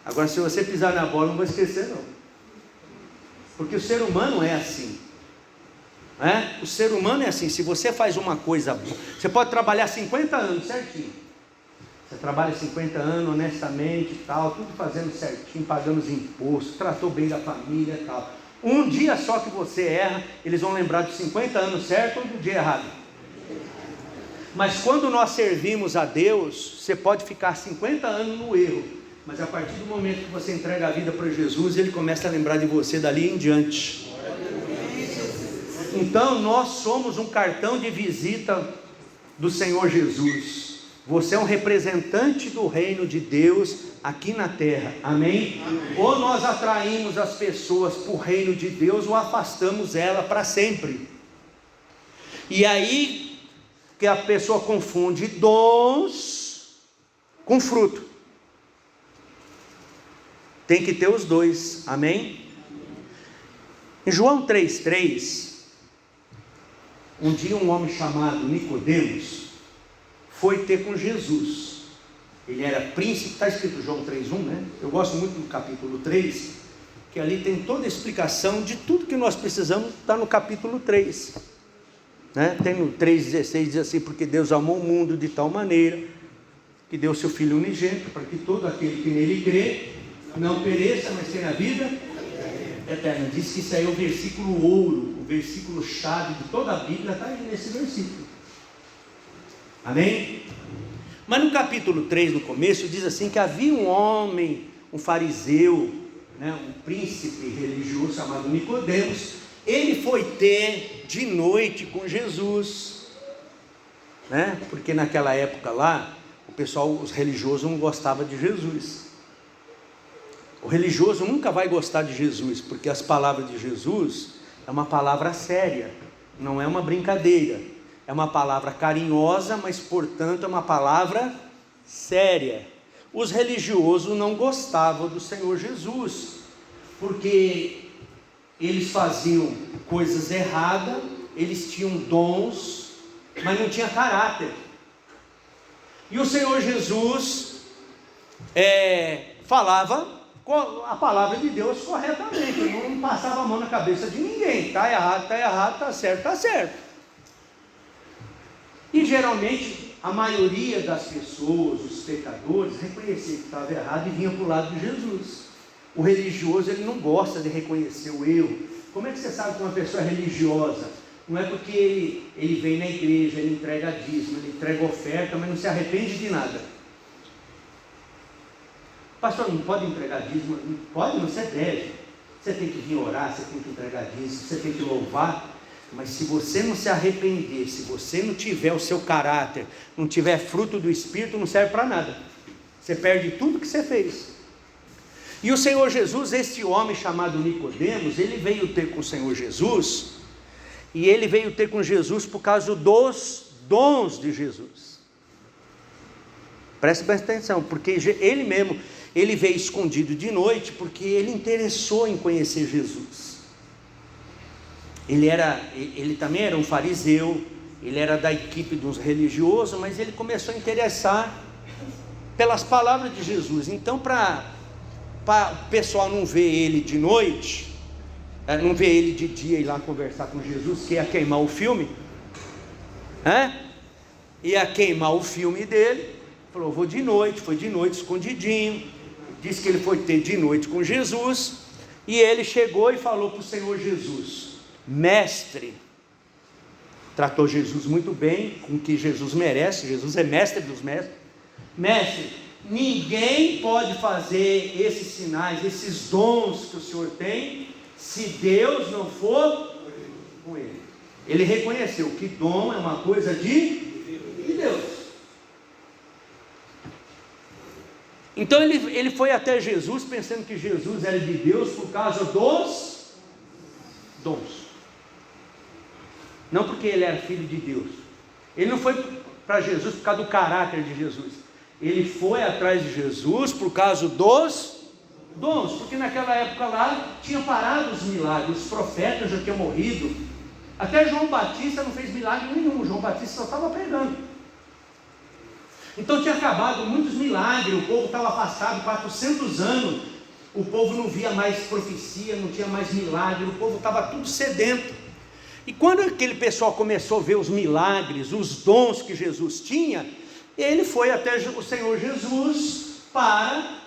Agora, se você pisar na bola, não vai esquecer não. Porque o ser humano é assim. O ser humano é assim. Se você faz uma coisa boa, você pode trabalhar 50 anos certinho. Você trabalha 50 anos honestamente e tal, tudo fazendo certinho, pagando os impostos, tratou bem da família e tal. Um dia só que você erra, eles vão lembrar dos 50 anos certo ou do dia errado. Mas quando nós servimos a Deus, você pode ficar 50 anos no erro, mas a partir do momento que você entrega a vida para Jesus, Ele começa a lembrar de você dali em diante. Então nós somos um cartão de visita do Senhor Jesus. Você é um representante do reino de Deus aqui na terra, amém? Ou nós atraímos as pessoas para o reino de Deus ou afastamos ela para sempre. E aí que a pessoa confunde dons com fruto. Tem que ter os dois, amém? Em João 3,3, um dia um homem chamado Nicodemos foi ter com Jesus. Ele era príncipe, está escrito João 3,1, né? Eu gosto muito do capítulo 3, que ali tem toda a explicação de tudo que nós precisamos, está no capítulo 3, né? Tem no 3,16, diz assim, porque Deus amou o mundo de tal maneira, que deu seu Filho unigênito, para que todo aquele que nele crê, não pereça, mas tenha a vida eterna. Diz que isso aí é o versículo ouro, o versículo chave de toda a Bíblia, está aí nesse versículo. Amém? Mas no capítulo 3, no começo, diz assim que havia um homem, um fariseu, né, um príncipe religioso chamado Nicodemos. Ele foi ter de noite com Jesus, né? Porque naquela época lá, o pessoal, os religiosos não gostavam de Jesus. O religioso nunca vai gostar de Jesus, porque as palavras de Jesus é uma palavra séria, não é uma brincadeira. É uma palavra carinhosa, mas portanto é uma palavra séria. Os religiosos não gostavam do Senhor Jesus, porque eles faziam coisas erradas, eles tinham dons, mas não tinha caráter. E o Senhor Jesus falava a palavra de Deus corretamente, não passava a mão na cabeça de ninguém. Está errado, está certo, está certo. E geralmente a maioria das pessoas, os pecadores, reconhecia que estava errado e vinha para o lado de Jesus. O religioso, ele não gosta de reconhecer o erro. Como é que você sabe que uma pessoa é religiosa? Não é porque ele vem na igreja, ele entrega dízimo, ele entrega oferta, mas não se arrepende de nada. Pastor, não pode entregar dízimo? Não pode, não, você deve. Você tem que vir orar, você tem que entregar dízimo, você tem que louvar. Mas se você não se arrepender, se você não tiver o seu caráter, não tiver fruto do Espírito, não serve para nada. Você perde tudo que você fez. E o Senhor Jesus, este homem chamado Nicodemos, ele veio ter com o Senhor Jesus, e ele veio ter com Jesus por causa dos dons de Jesus. Preste bastante atenção, porque ele mesmo, ele veio escondido de noite, porque ele interessou em conhecer Jesus. Ele também era um fariseu, ele era da equipe dos religiosos, mas ele começou a interessar pelas palavras de Jesus. Então, para o pessoal não ver ele de noite, não ver ele de dia e ir lá conversar com Jesus, que ia queimar o filme, ia queimar o filme dele, falou, vou de noite, foi de noite escondidinho, disse que ele foi ter de noite com Jesus, e ele chegou e falou para o Senhor Jesus, mestre, tratou Jesus muito bem, com o que Jesus merece, Jesus é mestre dos mestres, mestre, ninguém pode fazer esses sinais, esses dons que o Senhor tem, se Deus não for com ele. Ele reconheceu que dom é uma coisa de Deus. Então ele foi até Jesus pensando que Jesus era de Deus por causa dos dons, não porque ele era filho de Deus. Ele não foi para Jesus por causa do caráter de Jesus, ele foi atrás de Jesus por causa dos dons, porque naquela época lá tinha parado os milagres, os profetas já tinham morrido, até João Batista não fez milagre nenhum, João Batista só estava pregando. Então tinha acabado muitos milagres, o povo estava afastado 400 anos, o povo não via mais profecia, não tinha mais milagre, o povo estava tudo sedento. E quando aquele pessoal começou a ver os milagres, os dons que Jesus tinha, ele foi até o Senhor Jesus para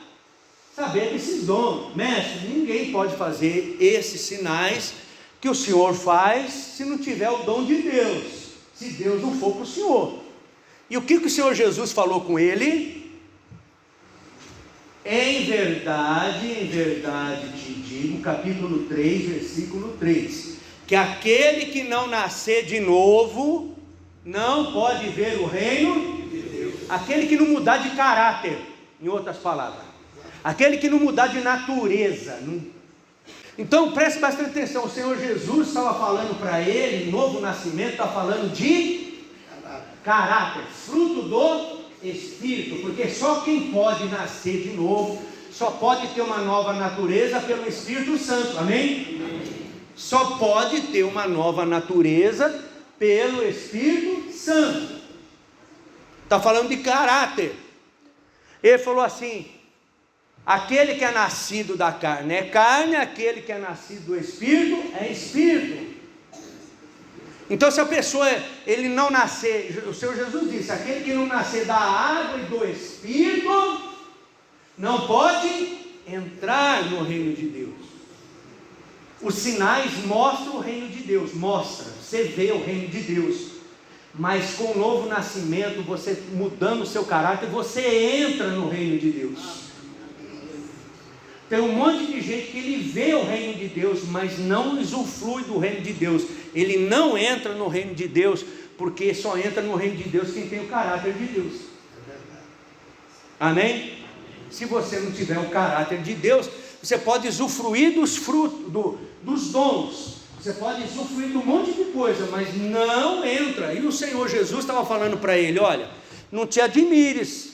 saber desses dons. Mestre, ninguém pode fazer esses sinais que o Senhor faz se não tiver o dom de Deus, se Deus não for para o Senhor. E o que o Senhor Jesus falou com ele? Em verdade te digo, capítulo 3, versículo 3, que aquele que não nascer de novo, não pode ver o reino de Deus. Aquele que não mudar de caráter, em outras palavras, aquele que não mudar de natureza. Então preste bastante atenção, o Senhor Jesus estava falando para ele, novo nascimento, está falando de caráter, fruto do Espírito, porque só quem pode nascer de novo, só pode ter uma nova natureza pelo Espírito Santo, amém? Só pode ter uma nova natureza pelo Espírito Santo. Está falando de caráter. Ele falou assim, aquele que é nascido da carne é carne, aquele que é nascido do Espírito é Espírito. Então se a pessoa, ele não nascer, o Senhor Jesus disse, aquele que não nascer da água e do Espírito, não pode entrar no reino de Deus. Os sinais mostram o reino de Deus, mostra, você vê o reino de Deus, mas com o novo nascimento, você mudando o seu caráter, você entra no reino de Deus. Tem um monte de gente que ele vê o reino de Deus, mas não usufrui do reino de Deus. Ele não entra no reino de Deus, porque só entra no reino de Deus quem tem o caráter de Deus. Amém? Se você não tiver o caráter de Deus, você pode usufruir dos frutos, dos dons, você pode usufruir de um monte de coisa, mas não entra. E o Senhor Jesus estava falando para ele, olha, não te admires,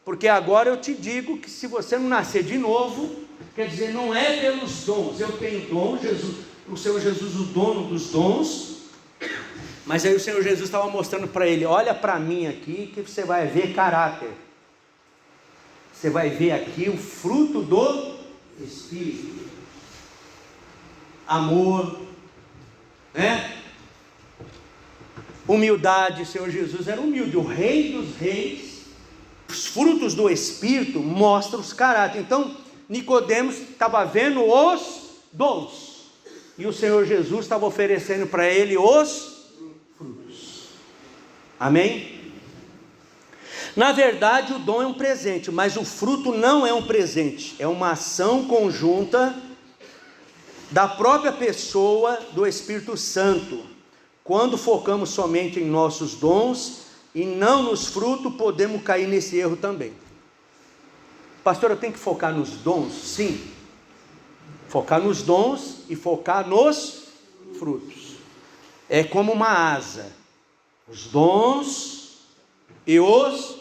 porque agora eu te digo que se você não nascer de novo, quer dizer, não é pelos dons, eu tenho dom, Jesus, o Senhor Jesus, o dono dos dons, mas aí o Senhor Jesus estava mostrando para ele, olha para mim aqui, que você vai ver caráter, você vai ver aqui o fruto do Espírito, amor, né? Humildade. O Senhor Jesus era humilde, o Rei dos Reis. Os frutos do Espírito mostram os caráteres. Então Nicodemos estava vendo os dons, e o Senhor Jesus estava oferecendo para ele os frutos. Amém? Na verdade o dom é um presente, mas o fruto não é um presente, é uma ação conjunta da própria pessoa do Espírito Santo. Quando focamos somente em nossos dons e não nos frutos, podemos cair nesse erro também. Pastor, eu tenho que focar nos dons? Sim. Focar nos dons e focar nos frutos. É como uma asa. Os dons e os...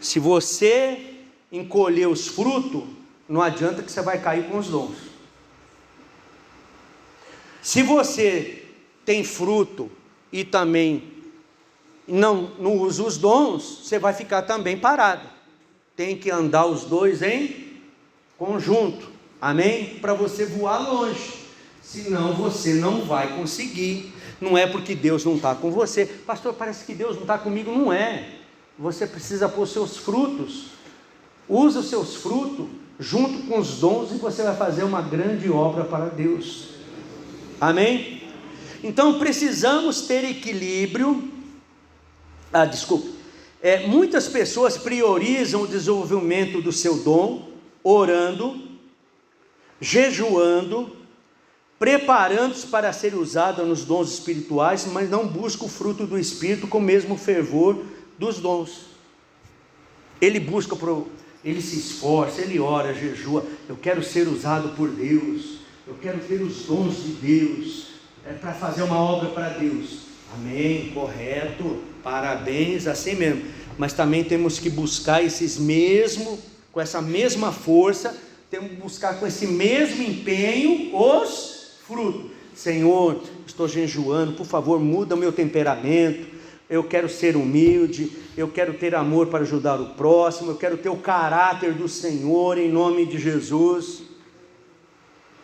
Se você encolher os frutos, não adianta que você vai cair com os dons. Se você tem fruto e também não usa os dons, você vai ficar também parado. Tem que andar os dois em conjunto, amém? Para você voar longe, senão você não vai conseguir. Não é porque Deus não está com você. Pastor, parece que Deus não está comigo. Não é. Você precisa pôr seus frutos. Usa os seus frutos junto com os dons e você vai fazer uma grande obra para Deus, amém? Então precisamos ter equilíbrio. Muitas pessoas priorizam o desenvolvimento do seu dom, orando, jejuando, preparando-se para ser usado nos dons espirituais, mas não busca o fruto do Espírito com o mesmo fervor dos dons. Ele busca, ele se esforça, ele ora, jejua. Eu quero ser usado por Deus, eu quero ter os dons de Deus, para fazer uma obra para Deus. Amém, correto, parabéns, assim mesmo. Mas também temos que buscar com essa mesma força, temos que buscar com esse mesmo empenho os frutos. Senhor, estou jejuando, por favor, muda o meu temperamento. Eu quero ser humilde, eu quero ter amor para ajudar o próximo, eu quero ter o caráter do Senhor, em nome de Jesus.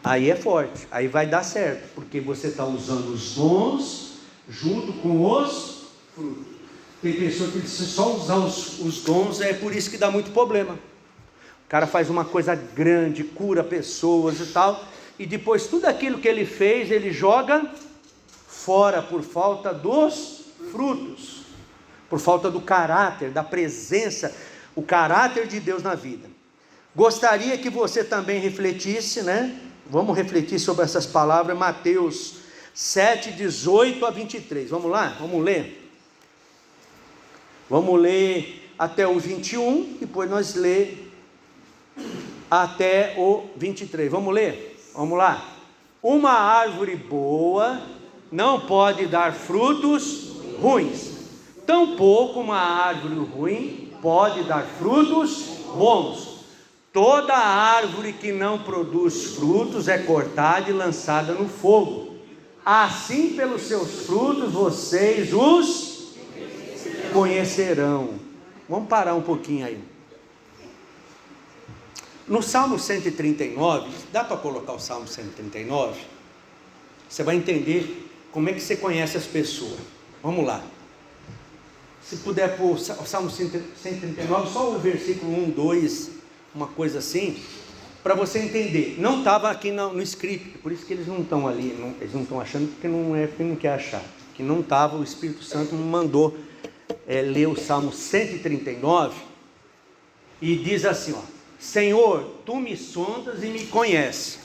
Aí é forte, aí vai dar certo, porque você está usando os dons junto com os frutos. Tem pessoa que só usar os dons, é por isso que dá muito problema. O cara faz uma coisa grande, cura pessoas e tal, e depois tudo aquilo que ele fez, ele joga fora por falta dos frutos, por falta do caráter, da presença, o caráter de Deus na vida. Gostaria que você também refletisse, né? Vamos refletir sobre essas palavras, Mateus 7, 18 a 23, vamos lá? Vamos ler? Vamos ler até o 21, depois nós ler até o 23, vamos ler? Vamos lá. Uma árvore boa não pode dar frutos ruins, tampouco uma árvore ruim pode dar frutos bons. Toda árvore que não produz frutos é cortada e lançada no fogo. Assim, pelos seus frutos vocês os conhecerão. Vamos parar um pouquinho aí. No Salmo 139, dá para colocar o Salmo 139? Você vai entender como é que você conhece as pessoas. Vamos lá. Se puder pôr o Salmo 139, só o versículo 1, 2, uma coisa assim, para você entender. Não estava aqui no script, por isso que eles não estão ali, eles não estão achando, porque não é porque não quer achar, que não estava, o Espírito Santo me mandou ler o Salmo 139, e diz assim, ó: Senhor, tu me sondas e me conheces.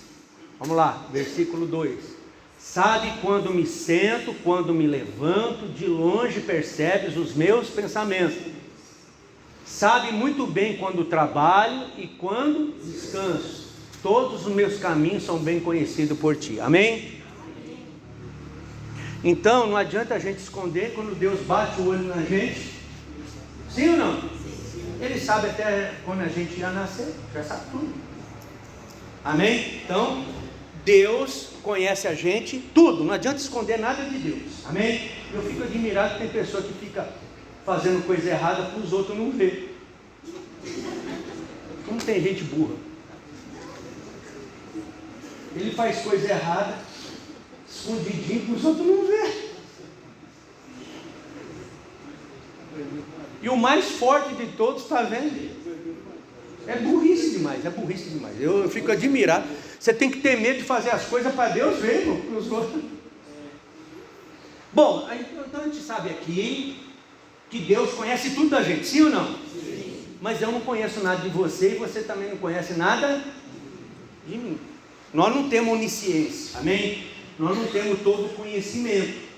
Vamos lá, versículo 2. Sabe quando me sento, quando me levanto, de longe percebes os meus pensamentos. Sabe muito bem quando trabalho e quando descanso. Todos os meus caminhos são bem conhecidos por ti. Amém? Então não adianta a gente esconder quando Deus bate o olho na gente. Sim ou não? Ele sabe até quando a gente ia nascer, já sabe tudo. Amém? Então Deus conhece a gente tudo, não adianta esconder nada de Deus. Amém? Eu fico admirado que tem pessoa que fica fazendo coisa errada para os outros não ver. Como tem gente burra. Ele faz coisa errada escondidinho para os outros não ver. E o mais forte de todos está vendo. É burrice demais, é burrice demais. Eu fico admirado. Você tem que ter medo de fazer as coisas para Deus ver, os outros. Bom, então a gente sabe aqui que Deus conhece tudo da gente, sim ou não? Sim. Mas eu não conheço nada de você e você também não conhece nada de mim. Nós não temos onisciência, amém? nós não temos todo o conhecimento.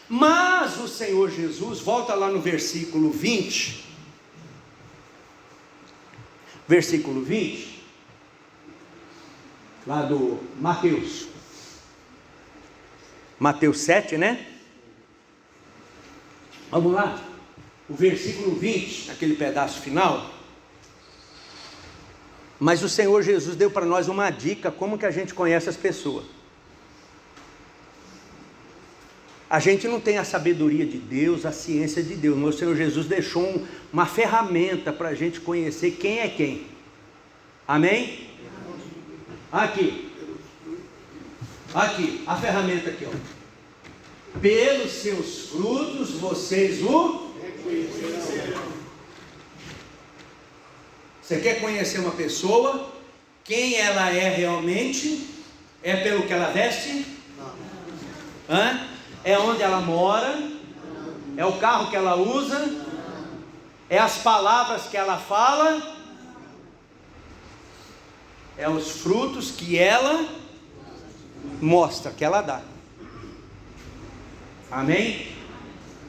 Mas o Senhor Jesus, volta lá no versículo 20, lá do Mateus 7, né? Vamos lá, o versículo 20, aquele pedaço final. Mas o Senhor Jesus deu para nós uma dica, como que a gente conhece as pessoas. A gente não tem a sabedoria de Deus, a ciência de Deus, mas o Senhor Jesus deixou uma ferramenta para a gente conhecer quem é quem. Amém? Aqui, a ferramenta aqui, ó. Pelos seus frutos vocês o reconhecerão. Você quer conhecer uma pessoa? Quem ela é realmente? É pelo que ela veste? Hã? É onde ela mora? É o carro que ela usa? É as palavras que ela fala? É os frutos que ela mostra, que ela dá. Amém?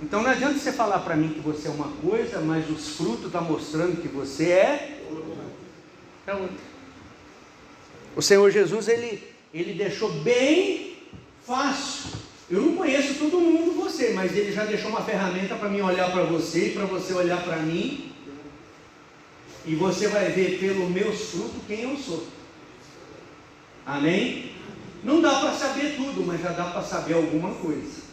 Então não adianta você falar para mim que você é uma coisa, mas os frutos estão mostrando que você é outra. O Senhor Jesus, ele deixou bem fácil. Eu não conheço todo mundo você, mas ele já deixou uma ferramenta para mim olhar para você e para você olhar para mim. E você vai ver pelos meus frutos quem eu sou. Amém? Não dá para saber tudo, mas já dá para saber alguma coisa.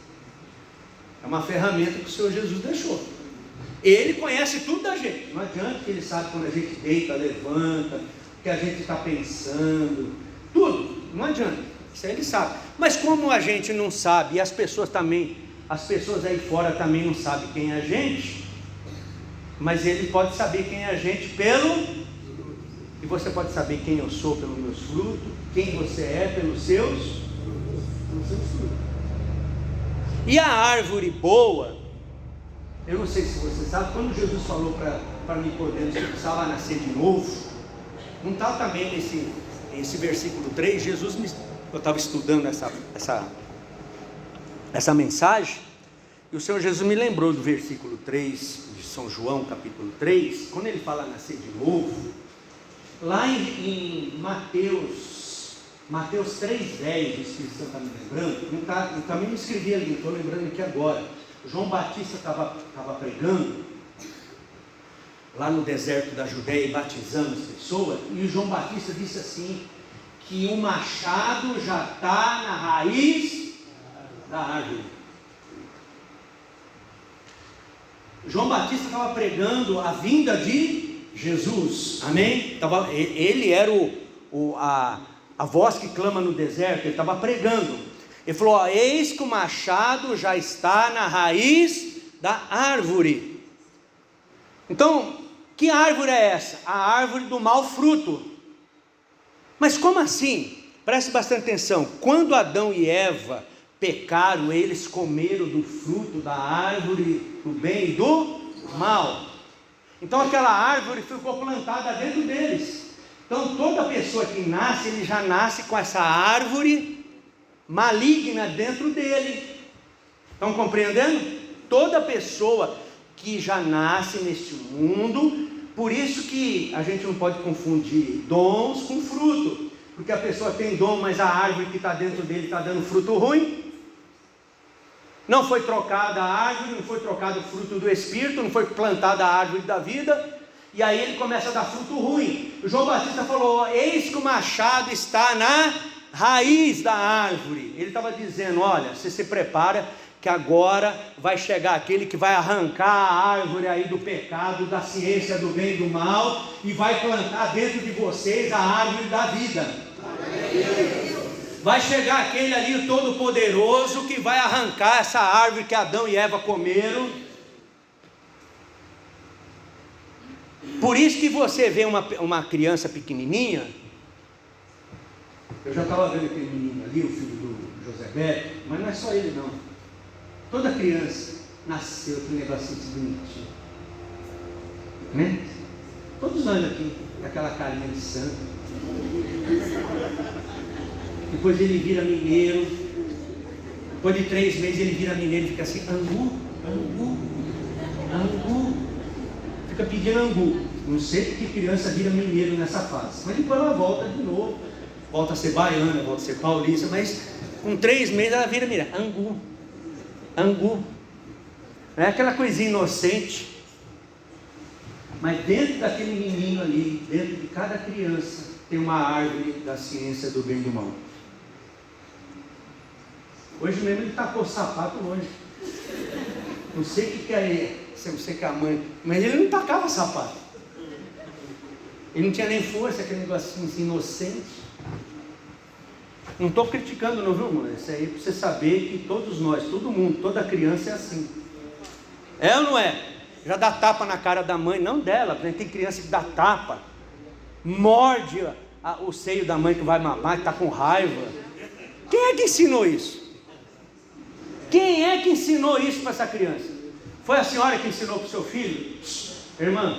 É uma ferramenta que o Senhor Jesus deixou. Ele conhece tudo da gente. Não adianta que ele sabe quando a gente deita, levanta, o que a gente está pensando, tudo. Não adianta. Isso aí ele sabe. Mas como a gente não sabe, e as pessoas aí fora também não sabem quem é a gente, mas ele pode saber quem é a gente e você pode saber quem eu sou pelos meus frutos, quem você é pelos seus frutos. E a árvore boa, eu não sei se você sabe, quando Jesus falou para Nicodemos que precisava nascer de novo, não está também nesse versículo 3, eu estava estudando essa mensagem, e o Senhor Jesus me lembrou do versículo 3 de São João, capítulo 3, quando ele fala nascer de novo, lá em Mateus 3,10, o Espírito Santo está me lembrando, também me escrevi ali, estou lembrando aqui agora. João Batista estava pregando lá no deserto da Judéia e batizando as pessoas, e o João Batista disse assim, que o machado já está na raiz da árvore. João Batista estava pregando a vinda de Jesus, amém? Ele era a voz que clama no deserto, ele estava pregando. Ele falou, eis que o machado já está na raiz da árvore. Então, que árvore é essa? A árvore do mau fruto. Mas como assim? Preste bastante atenção. Quando Adão e Eva pecaram, eles comeram do fruto da árvore do bem e do mal. Então aquela árvore ficou plantada dentro deles. Então toda pessoa que nasce, ele já nasce com essa árvore maligna dentro dele. Estão compreendendo? Toda pessoa que já nasce neste mundo, por isso que a gente não pode confundir dons com fruto, porque a pessoa tem dom, mas a árvore que está dentro dele está dando fruto ruim. Não foi trocada a árvore, não foi trocado o fruto do Espírito, não foi plantada a árvore da vida, e aí ele começa a dar fruto ruim. O João Batista falou, eis que o machado está na raiz da árvore. Ele estava dizendo, olha, você se prepara, que agora vai chegar aquele que vai arrancar a árvore aí do pecado, da ciência do bem e do mal, e vai plantar dentro de vocês a árvore da vida. Vai chegar aquele ali todo poderoso que vai arrancar essa árvore que Adão e Eva comeram. Por isso que você vê uma criança pequenininha. Eu já estava vendo aquele menino ali, o filho do José Beto, mas não é só ele não. Toda criança nasceu com um negocinho bonitinho, né? Todos nós aqui, com aquela carinha de santo. Depois ele vira mineiro, Depois de 3 meses ele vira mineiro e fica assim, angu, angu, angu. Fica pedindo angu. Não sei porque criança vira mineiro nessa fase. Mas depois ela volta de novo. Volta a ser baiana, volta a ser paulista. Mas com 3 meses ela vira mineiro. Angu, angu. Não é aquela coisinha inocente. Mas dentro daquele menino ali, dentro de cada criança, tem uma árvore da ciência do bem e do mal. Hoje mesmo ele tacou o sapato longe. Não sei o que é, não sei que é a mãe, mas ele não tacava sapato. Ele não tinha nem força, aquele negocinho assim, inocente. Não estou criticando não, viu, irmão? Isso aí é para você saber que todos nós, todo mundo, toda criança é assim. É ou não é? Já dá tapa na cara da mãe, não dela, porque tem criança que dá tapa, morde o seio da mãe que vai mamar, que está com raiva. Quem é que ensinou isso? Quem é que ensinou isso para essa criança? Foi a senhora que ensinou para o seu filho? Irmã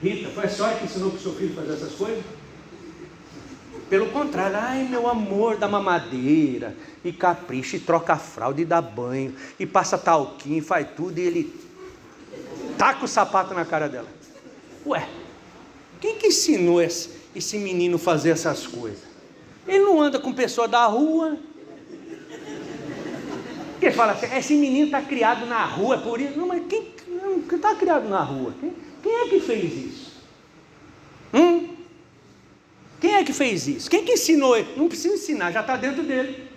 Rita, foi a senhora que ensinou para o seu filho fazer essas coisas? Pelo contrário, ai meu amor, dá mamadeira, e capricha, e troca a fralda, e dá banho, e passa talquinho, e faz tudo, e ele taca o sapato na cara dela. Ué, quem que ensinou esse menino a fazer essas coisas? Ele não anda com pessoa da rua. Porque fala assim, esse menino está criado na rua, por isso. Não, mas quem está criado na rua? Quem é que fez isso? Quem é que fez isso? Quem que ensinou ele? Não precisa ensinar, já está dentro dele.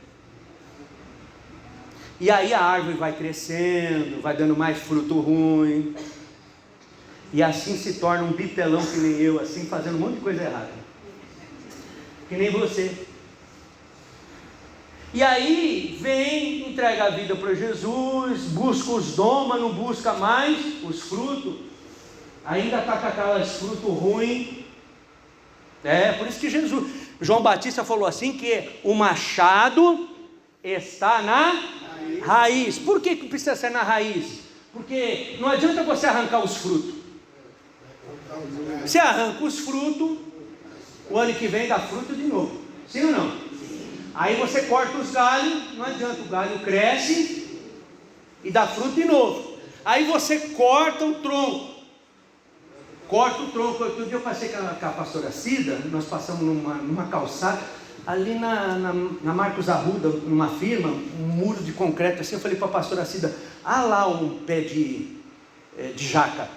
E aí a árvore vai crescendo, vai dando mais fruto ruim. E assim se torna um bitelão que nem eu, assim, fazendo um monte de coisa errada. Que nem você. E aí vem, entrega a vida para Jesus, busca os dons, mas não busca mais os frutos. Ainda está com aquelas frutos ruins. Por isso que João Batista falou assim, que o machado está na raiz. Por que precisa ser na raiz? Porque não adianta você arrancar os frutos. Você arranca os frutos, o ano que vem dá fruto de novo. Sim ou não? Aí você corta os galhos, não adianta, o galho cresce e dá fruto de novo. Aí você corta o tronco. Outro dia eu passei com a pastora Cida, nós passamos numa calçada, ali na Marcos Arruda, numa firma, um muro de concreto assim, eu falei para a pastora Cida, lá um pé de jaca,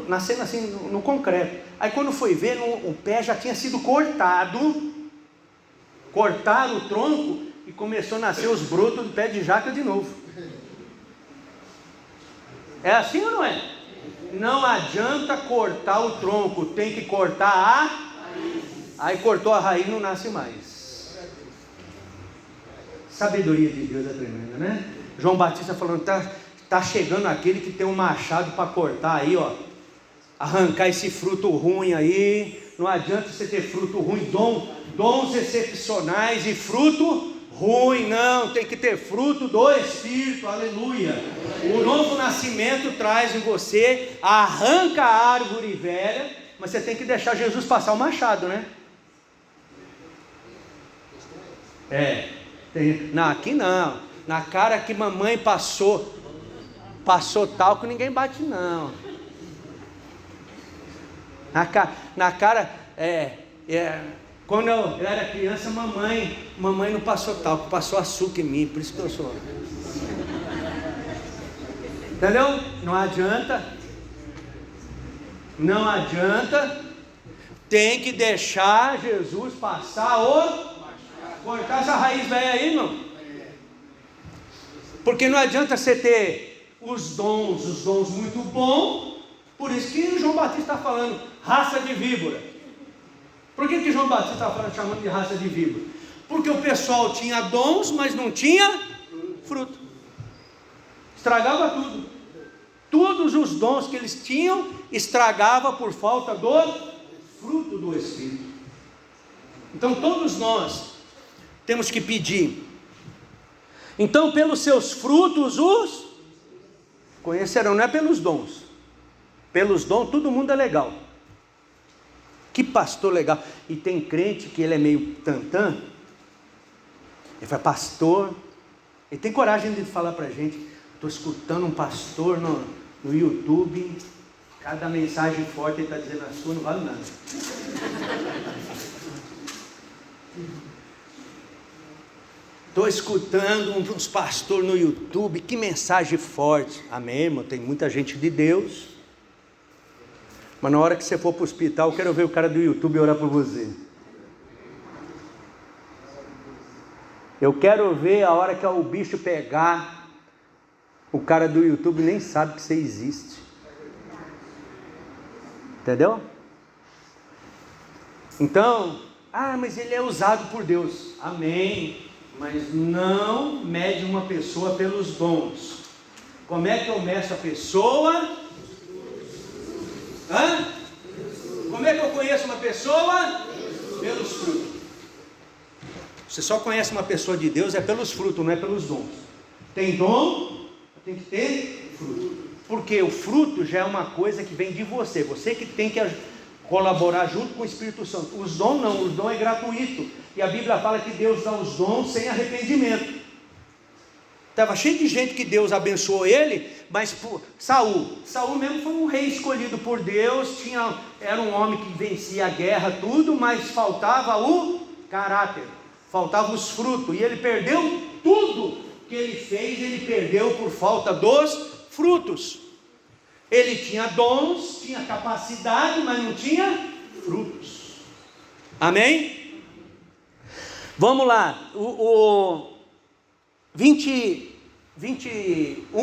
nascendo assim no concreto. Aí quando foi ver, o pé já tinha sido cortado, cortaram o tronco e começou a nascer os brotos do pé de jaca de novo. É assim ou não é? Não adianta cortar o tronco, tem que cortar a raiz. Aí cortou a raiz, não nasce mais. Sabedoria de Deus é tremenda, né? João Batista falando, tá chegando aquele que tem um machado para cortar aí, ó, arrancar esse fruto ruim aí. Não adianta você ter fruto ruim, dons excepcionais e fruto ruim, não, tem que ter fruto do Espírito, aleluia. O novo nascimento traz em você, arranca a árvore velha, mas você tem que deixar Jesus passar o machado, né? Não, aqui não, na cara que mamãe passou talco, ninguém bate não. Na cara, quando eu era criança, mamãe não passou talco, passou açúcar em mim, por isso que eu sou. Entendeu? Não adianta, tem que deixar Jesus passar cortar essa raiz velha aí, irmão. Porque não adianta você ter os dons muito bons. Por isso que João Batista está falando, raça de víbora. Por que João Batista está falando, chamando de raça de víbora? Porque o pessoal tinha dons, mas não tinha fruto. Estragava tudo. Todos os dons que eles tinham, estragava por falta do fruto do Espírito. Então todos nós temos que pedir. Então pelos seus frutos os conhecerão, não é pelos dons. Pelos dons todo mundo é legal. Que pastor legal. E tem crente que ele é meio tantã. Ele fala, pastor, Ele tem coragem de falar para a gente: estou escutando um pastor no YouTube, cada mensagem forte ele está dizendo: a sua não vale nada. Estou escutando uns pastores no YouTube, que mensagem forte. Amém, irmão? Tem muita gente de Deus. Mas na hora que você for para o hospital, eu quero ver o cara do YouTube orar por você. Eu quero ver a hora que o bicho pegar, o cara do YouTube nem sabe que você existe. Entendeu? Então, mas ele é usado por Deus. Amém. Mas não mede uma pessoa pelos dons. Como é que eu meço a pessoa? Como é que eu conheço uma pessoa? Pelos frutos. Você só conhece uma pessoa de Deus pelos frutos, não é pelos dons. Tem dom, tem que ter fruto. Porque o fruto já é uma coisa que vem de você. Você que tem que colaborar junto com o Espírito Santo. Os dons não, os dons é gratuito. E a Bíblia fala que Deus dá os dons sem arrependimento. Estava cheio de gente que Deus abençoou ele, mas Saul mesmo foi um rei escolhido por Deus, era um homem que vencia a guerra, tudo, mas faltava o caráter, faltavam os frutos, e ele perdeu tudo que ele fez, ele perdeu por falta dos frutos. Ele tinha dons, tinha capacidade, mas não tinha frutos. Amém? Vamos lá, o 21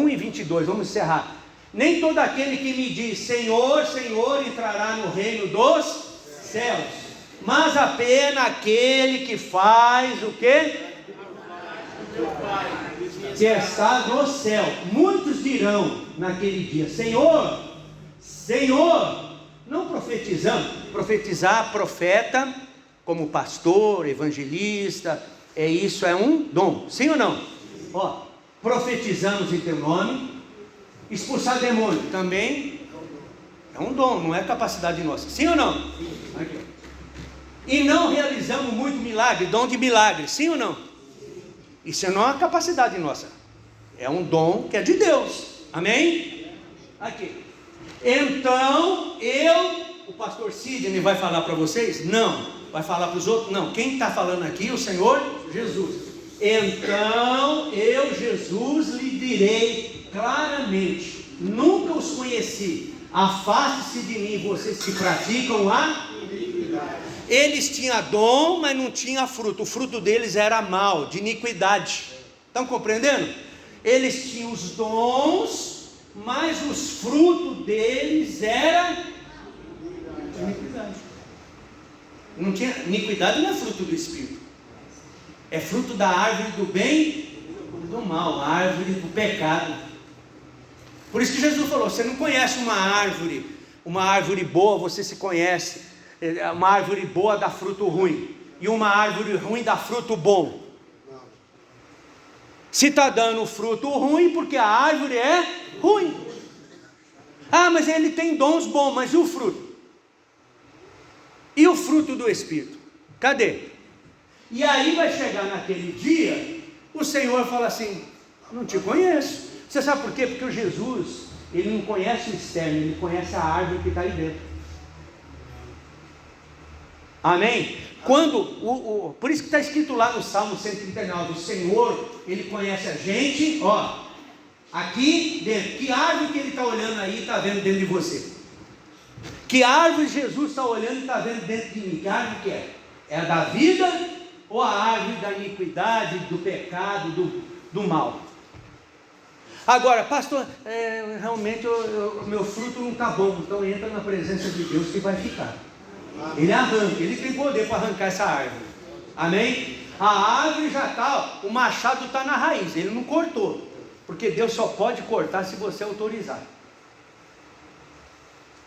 e 22, vamos encerrar. Nem todo aquele que me diz Senhor, Senhor entrará no reino dos céus, mas apenas aquele que faz o quê? Que está no céu. Muitos dirão naquele dia: Senhor, Senhor, não profetizamos. Profetizar, profeta, como pastor, evangelista, isso é um dom, sim ou não? Profetizamos em teu nome. Expulsar demônio também é um dom, não é capacidade nossa, sim ou não? Aqui. E não realizamos muito milagre, dom de milagre, sim ou não? Isso não é uma capacidade nossa, é um dom que é de Deus, amém? Aqui. Então o pastor Sidney vai falar para vocês? Não. Vai falar para os outros? Não. Quem está falando aqui? O Senhor Jesus. Então eu, Jesus, lhe direi claramente: nunca os conheci. Afaste-se de mim, vocês que praticam a iniquidade. Eles tinham dom, mas não tinham fruto. O fruto deles era mal, de iniquidade. Estão compreendendo? Eles tinham os dons, mas os frutos deles eram iniquidade. Não tinha, iniquidade não é fruto do Espírito, é fruto da árvore do bem e do mal, a árvore do pecado. Por isso que Jesus falou: você não conhece uma árvore boa, você se conhece. Uma árvore boa dá fruto ruim, e uma árvore ruim dá fruto bom. Se está dando fruto ruim, porque a árvore é ruim. Mas ele tem dons bons, mas e o fruto? E o fruto do Espírito? Cadê? E aí vai chegar naquele dia, o Senhor fala assim: não te conheço. Você sabe por quê? Porque o Jesus, ele não conhece o externo, ele conhece a árvore que está aí dentro. Amém? Por isso que está escrito lá no Salmo 139, o Senhor, ele conhece a gente, aqui dentro. Que árvore que ele está olhando aí, está vendo dentro de você? Que árvore Jesus está olhando e está vendo dentro de mim? Que árvore que é? É a da vida ou a árvore da iniquidade, do pecado, do mal? Agora, pastor, realmente o meu fruto não está bom. Então entra na presença de Deus que vai ficar. Ele arranca, ele tem poder para arrancar essa árvore. Amém? A árvore já está, o machado está na raiz, ele não cortou. Porque Deus só pode cortar se você autorizar.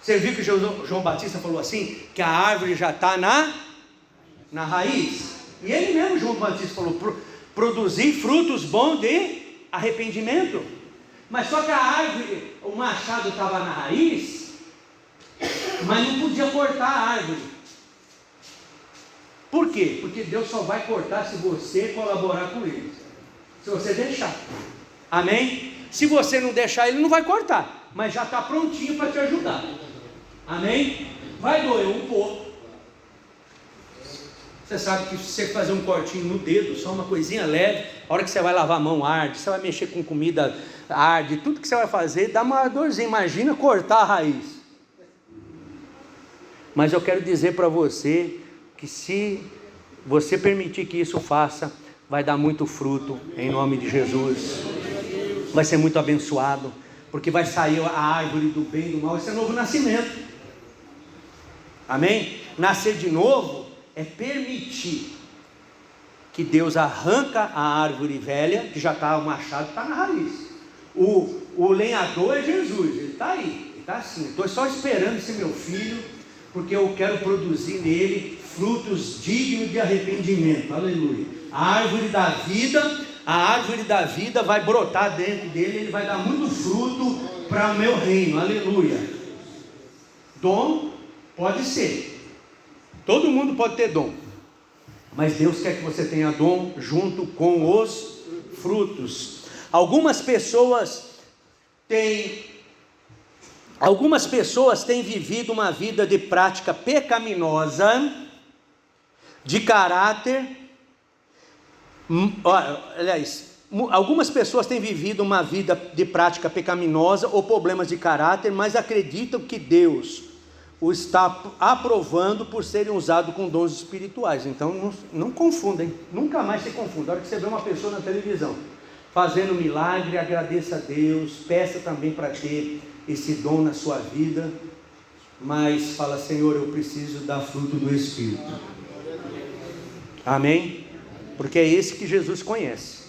Você viu que João Batista falou assim? Que a árvore já está na raiz. E ele mesmo, João Batista, falou: produzir frutos bons de arrependimento. Mas só que a árvore, o machado estava na raiz, mas não podia cortar a árvore. Por quê? Porque Deus só vai cortar se você colaborar com ele. Se você deixar. Amém? Se você não deixar, ele não vai cortar, mas já está prontinho para te ajudar. Amém? Vai doer um pouco. Você sabe que se você fazer um cortinho no dedo, só uma coisinha leve, a hora que você vai lavar a mão arde, você vai mexer com comida arde, tudo que você vai fazer dá uma dorzinha. Imagina cortar a raiz. Mas eu quero dizer para você que se você permitir que isso faça, vai dar muito fruto em nome de Jesus. Vai ser muito abençoado, porque vai sair a árvore do bem e do mal. Esse é novo nascimento. Amém? Nascer de novo é permitir que Deus arranca a árvore velha, que já está, o machado está na raiz. O lenhador é Jesus, ele está aí, ele está assim. Estou só esperando esse meu filho, porque eu quero produzir nele frutos dignos de arrependimento. Aleluia. A árvore da vida vai brotar dentro dele, ele vai dar muito fruto para o meu reino. Aleluia. Dom pode ser. Todo mundo pode ter dom, mas Deus quer que você tenha dom junto com os frutos. Algumas pessoas têm vivido uma vida de prática pecaminosa, de caráter. Algumas pessoas têm vivido uma vida de prática pecaminosa ou problemas de caráter, mas acreditam que Deus o está aprovando por serem usados com dons espirituais. Então não confundem, nunca mais se confunda. A hora que você vê uma pessoa na televisão fazendo milagre, agradeça a Deus, peça também para ter esse dom na sua vida, mas fala: Senhor, eu preciso dar fruto do Espírito. Amém? Porque é esse que Jesus conhece.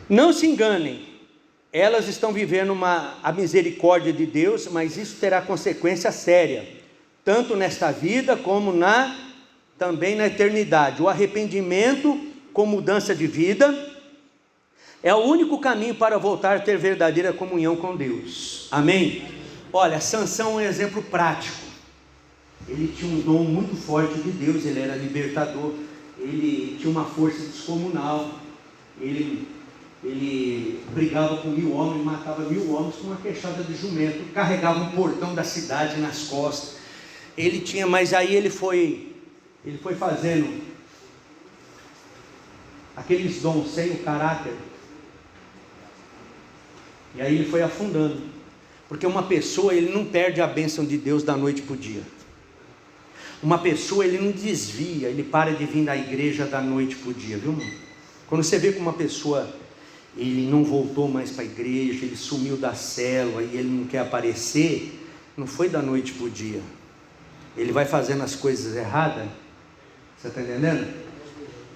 Não se enganem, elas estão vivendo a misericórdia de Deus, mas isso terá consequência séria, tanto nesta vida como também na eternidade. O arrependimento com mudança de vida é o único caminho para voltar a ter verdadeira comunhão com Deus. Amém? Olha, Sansão é um exemplo prático. Ele tinha um dom muito forte de Deus, ele era libertador, ele tinha uma força descomunal, ele brigava com 1000 homens, matava 1000 homens com uma queixada de jumento, carregava um portão da cidade nas costas. Mas aí ele foi fazendo aqueles dons sem o caráter, e aí ele foi afundando, porque uma pessoa, ele não perde a bênção de Deus da noite para o dia. Uma pessoa, ele não desvia, ele para de vir da igreja da noite para o dia, viu? Quando você vê que uma pessoa, ele não voltou mais para a igreja, ele sumiu da célula e ele não quer aparecer, não foi da noite para o dia. Ele vai fazendo as coisas erradas, você está entendendo?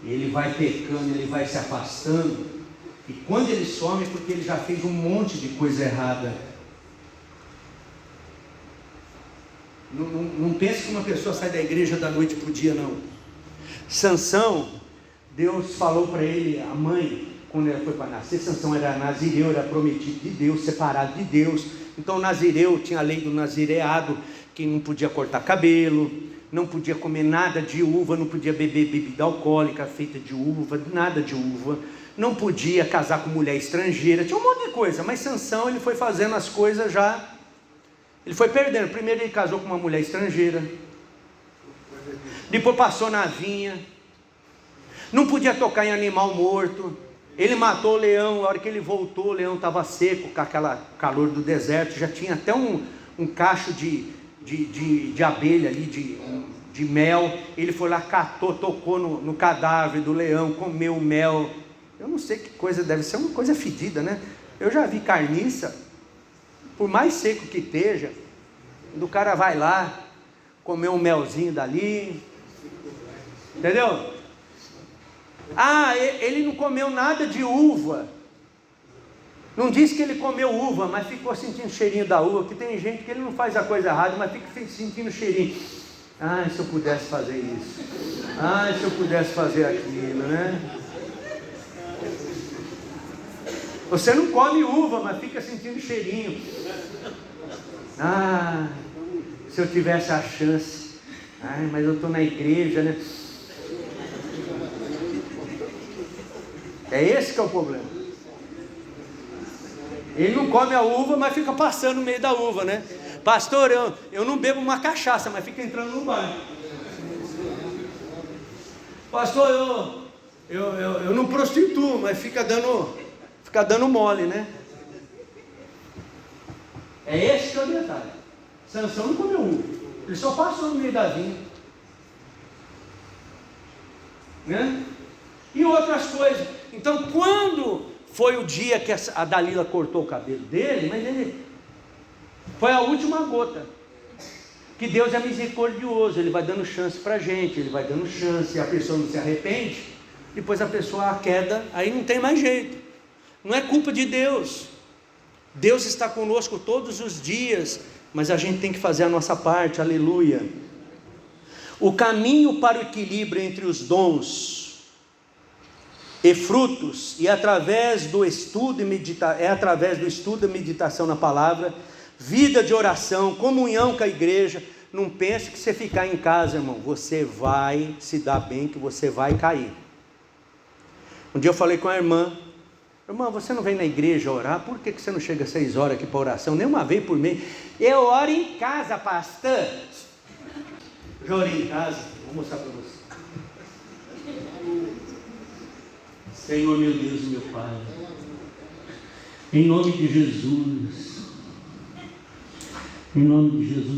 E ele vai pecando, ele vai se afastando, e quando ele some é porque ele já fez um monte de coisa errada. Não pense que uma pessoa sai da igreja da noite para o dia, não. Sansão, Deus falou para ele, a mãe, quando ela foi para nascer, Sansão era nazireu, era prometido de Deus, separado de Deus. Então nazireu tinha a lei do nazireado, que não podia cortar cabelo, não podia comer nada de uva, não podia beber bebida alcoólica feita de uva, nada de uva, não podia casar com mulher estrangeira, tinha um monte de coisa. Mas Sansão, ele foi fazendo as coisas já, ele foi perdendo. Primeiro ele casou com uma mulher estrangeira, depois passou na vinha, não podia tocar em animal morto. Ele matou o leão, a hora que ele voltou, o leão estava seco, com aquela calor do deserto, já tinha até um cacho de abelha ali, de mel. Ele foi lá, catou, tocou no cadáver do leão, comeu o mel. Eu não sei que coisa, deve ser uma coisa fedida, né? Eu já vi carniça, por mais seco que esteja, o cara vai lá, comer um melzinho dali, entendeu? Ele não comeu nada de uva, não disse que ele comeu uva, mas ficou sentindo o cheirinho da uva, porque tem gente que ele não faz a coisa errada, mas fica sentindo o cheirinho. Se eu pudesse fazer isso, se eu pudesse fazer aquilo, né? Você não come uva, mas fica sentindo o cheirinho. Se eu tivesse a chance, mas eu estou na igreja, né? É esse que é o problema. Ele não come a uva, mas fica passando no meio da uva, né? Pastor, eu não bebo uma cachaça, mas fica entrando no bar. Pastor, eu não prostituo, mas fica dando mole, né? É esse que é o detalhe. Sansão não comeu uva, ele só passou no meio da vinha, né? E outras coisas. Então, quando foi o dia que a Dalila cortou o cabelo dele, mas foi a última gota. Que Deus é misericordioso, Ele vai dando chance para a gente, Ele vai dando chance, e a pessoa não se arrepende, depois a pessoa a queda, aí não tem mais jeito. Não é culpa de Deus. Deus está conosco todos os dias, mas a gente tem que fazer a nossa parte, aleluia. O caminho para o equilíbrio entre os dons e frutos, e através do estudo e meditação na palavra, vida de oração, comunhão com a igreja. Não pense que você ficar em casa, irmão, você vai se dar bem, que você vai cair. Um dia eu falei com a irmã, você não vem na igreja orar? Por que você não chega às 6 horas aqui para oração? Nem uma vez por mês. Eu oro em casa, pastor. Já orei em casa, vou mostrar para você. Senhor, meu Deus e meu Pai, em nome de Jesus,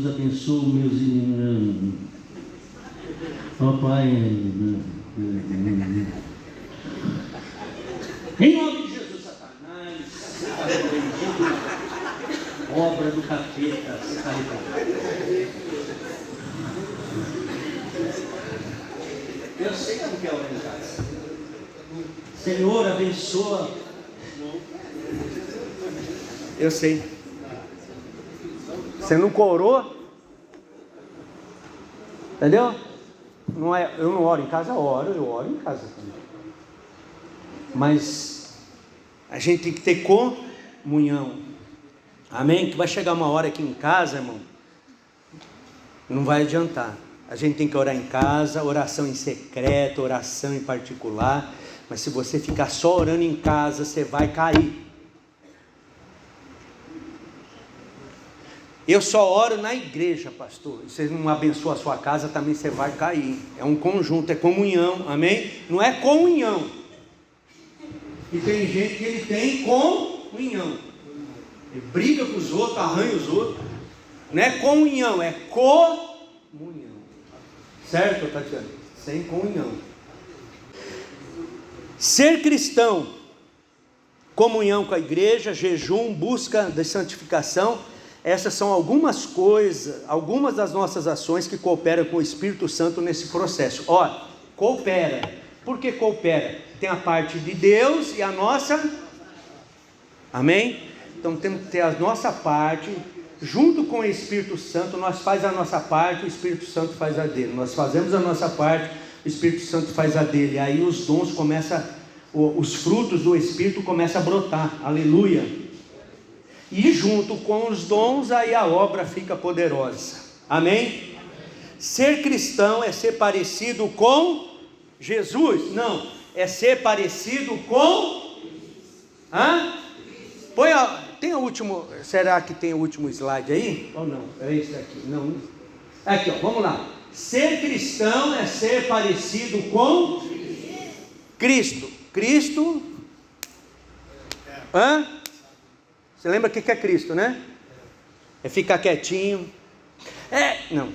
abençoa os meus irmãos. Ó Pai, em nome de Jesus, Satanás, obra do capeta, eu sei como que é orar em casa. Senhor, abençoa. Eu sei. Você não corou? Entendeu? Não é, eu não oro em casa, eu oro em casa também. Mas a gente tem que ter comunhão. Amém? Que vai chegar uma hora aqui em casa, irmão, não vai adiantar. A gente tem que orar em casa, oração em secreto, oração em particular. Mas se você ficar só orando em casa, você vai cair. Eu só oro na igreja, pastor. Se você não abençoa a sua casa, também você vai cair. É um conjunto, é comunhão, amém? Não é comunhão. E tem gente que ele tem comunhão. Ele briga com os outros, arranha os outros. Não é comunhão, é comunhão. Certo, Tatiana? Sem comunhão. Ser cristão, comunhão com a igreja, jejum, busca da santificação, essas são algumas coisas, algumas das nossas ações que cooperam com o Espírito Santo nesse processo. Ó, coopera. Por que coopera? Tem a parte de Deus e a nossa. Amém? Então temos que ter a nossa parte, junto com o Espírito Santo. Nós faz a nossa parte, o Espírito Santo faz a dele. Nós fazemos a nossa parte, o Espírito Santo faz a dele. Aí os dons começam, os frutos do Espírito começam a brotar. Aleluia. E junto com os dons, aí a obra fica poderosa. Amém? Ser cristão é ser parecido com Jesus? Não, é ser parecido com... Tem o último, será que tem o último slide aí? Ou não? É esse daqui? Não. Aqui, ó, vamos lá. Ser cristão é ser parecido com Cristo. Cristo... Você lembra o que é Cristo, né? É ficar quietinho. Não.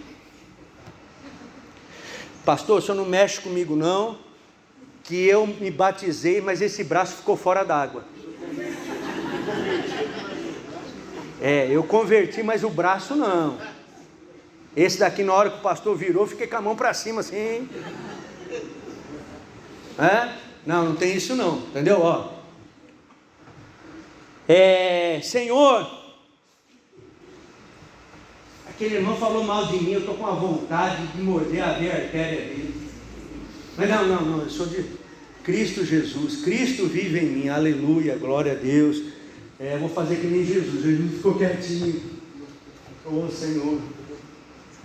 Pastor, o senhor não mexe comigo não, que eu me batizei, mas esse braço ficou fora d'água. Eu converti, mas o braço não. Esse daqui, na hora que o pastor virou, fiquei com a mão para cima assim. Não tem isso não, entendeu? Ó. Senhor, aquele irmão falou mal de mim, eu estou com a vontade de morder a veia artéria dele. Mas não, eu sou de Cristo Jesus, Cristo vive em mim, aleluia, glória a Deus. Eu vou fazer que nem Jesus, ele ficou quietinho. Senhor.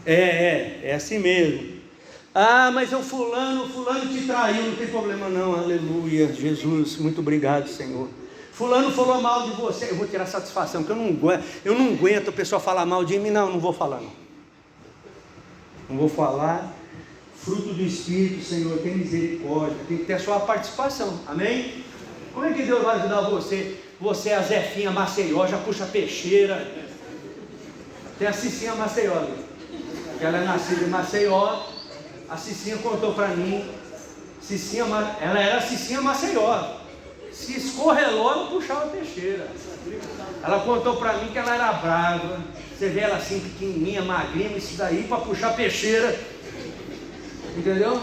É assim mesmo. Ah, mas o fulano te traiu, não tem problema não, aleluia, Jesus, muito obrigado, Senhor. Fulano falou mal de você, eu vou tirar satisfação, porque eu não aguento o pessoal falar mal de mim, não vou falar não. Não vou falar. Fruto do Espírito, Senhor, tem misericórdia, tem que ter a sua participação, amém? Como é que Deus vai ajudar você? Você é a Zefinha Maceió, já puxa peixeira. Tem a Cicinha Maceió, que ela é nascida em Maceió. A Cicinha contou para mim, ela era a Cicinha Maceió. Se escorrelou, ela puxava peixeira. Ela contou para mim que ela era brava. Você vê ela assim, pequenininha, magrinha, isso daí para puxar peixeira. Entendeu?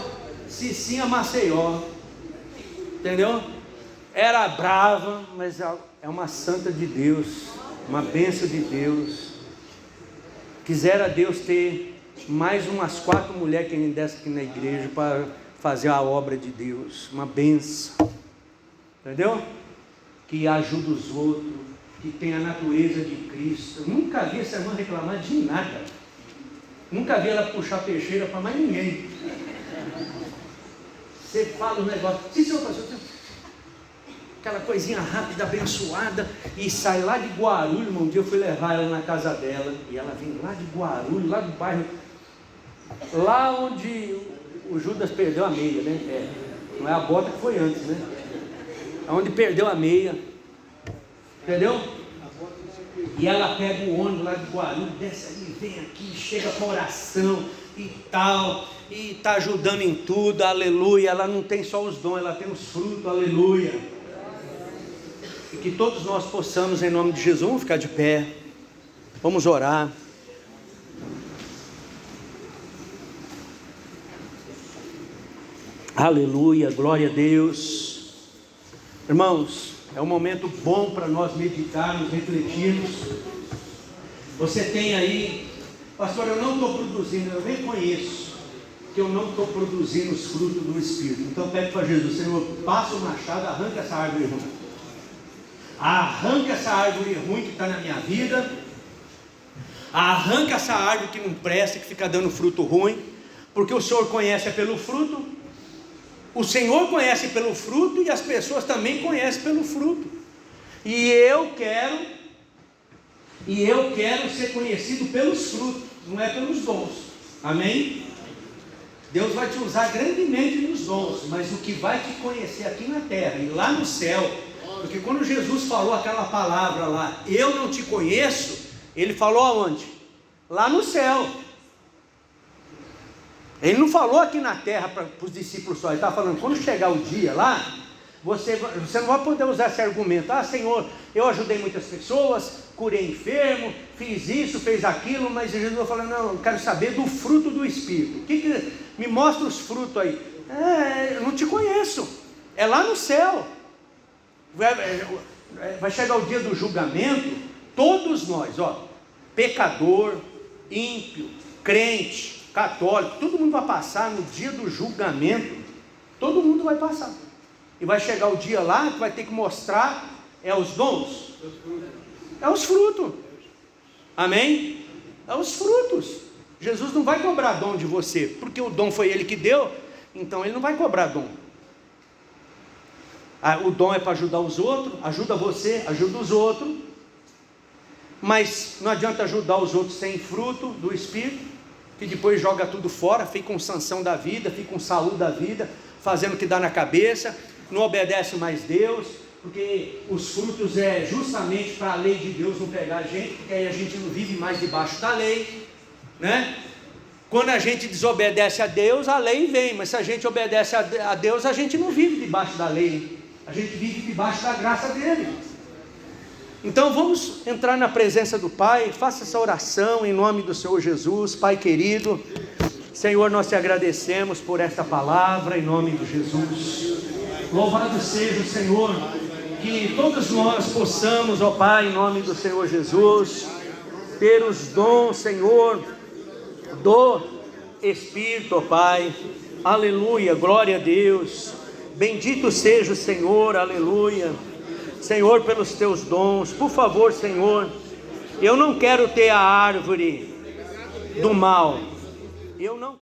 Cicinha Maceió. Entendeu? Era brava, mas é uma santa de Deus, uma bênção de Deus. Quisera Deus ter mais umas 4 mulheres que nem dessa aqui na igreja para fazer a obra de Deus, uma bênção. Entendeu? Que ajuda os outros, que tem a natureza de Cristo. Eu nunca vi essa irmã reclamar de nada. Nunca vi ela puxar peixeira para mais ninguém. Você fala um negócio, sim senhor pastor, aquela coisinha rápida, abençoada, e sai lá de Guarulhos. Um dia eu fui levar ela na casa dela, e ela vem lá de Guarulhos, lá do bairro, lá onde o Judas perdeu a meia, né? Não é a bota que foi antes, né? Onde perdeu a meia, entendeu? E ela pega o ônibus lá de Guarulhos, desce ali, vem aqui, chega com oração e tal, e está ajudando em tudo, aleluia. Ela não tem só os dons, ela tem os frutos, aleluia. E que todos nós possamos, em nome de Jesus, vamos ficar de pé, vamos orar. Aleluia, glória a Deus. Irmãos, é um momento bom para nós meditarmos, refletirmos. Você tem aí, pastor, eu não estou produzindo, eu nem conheço, que eu não estou produzindo os frutos do Espírito. Então pede para Jesus, Senhor, passa o machado, arranca essa árvore ruim. Arranca essa árvore ruim que está na minha vida. Arranca essa árvore que não presta, que fica dando fruto ruim. Porque o Senhor conhece pelo fruto. O Senhor conhece pelo fruto e as pessoas também conhecem pelo fruto. E eu quero ser conhecido pelos frutos, não é pelos dons. Amém? Deus vai te usar grandemente nos dons, mas o que vai te conhecer aqui na terra e lá no céu, porque quando Jesus falou aquela palavra lá, eu não te conheço, ele falou aonde? Lá no céu. Ele não falou aqui na terra para os discípulos só, ele estava falando, quando chegar o dia lá, você não vai poder usar esse argumento, Senhor, eu ajudei muitas pessoas, curei enfermo, fiz isso, fez aquilo, mas Jesus vai falando, não, eu quero saber do fruto do Espírito. Me mostra os frutos aí. Eu não te conheço, é lá no céu. Vai chegar o dia do julgamento, todos nós, pecador, ímpio, crente, católico, todo mundo vai passar no dia do julgamento, todo mundo vai passar, e vai chegar o dia lá que vai ter que mostrar, os dons, os frutos, amém? Os frutos. Jesus não vai cobrar dom de você, porque o dom foi Ele que deu, então Ele não vai cobrar dom. O dom é para ajudar os outros, ajuda você, ajuda os outros, mas não adianta ajudar os outros sem fruto do Espírito, que depois joga tudo fora, fica com Sansão da vida, fica com Saul da vida, fazendo o que dá na cabeça, não obedece mais Deus, porque os frutos é justamente para a lei de Deus não pegar a gente, porque aí a gente não vive mais debaixo da lei, né? Quando a gente desobedece a Deus, a lei vem, mas se a gente obedece a Deus, a gente não vive debaixo da lei, a gente vive debaixo da graça dele. Então vamos entrar na presença do Pai, faça essa oração em nome do Senhor Jesus. Pai querido, Senhor, nós te agradecemos por esta palavra em nome de Jesus. Louvado seja o Senhor, que todos nós possamos, ó Pai, em nome do Senhor Jesus, ter os dons, Senhor, do Espírito, ó Pai, aleluia, glória a Deus, bendito seja o Senhor, aleluia, Senhor, pelos teus dons, por favor, Senhor, eu não quero ter a árvore do mal, eu não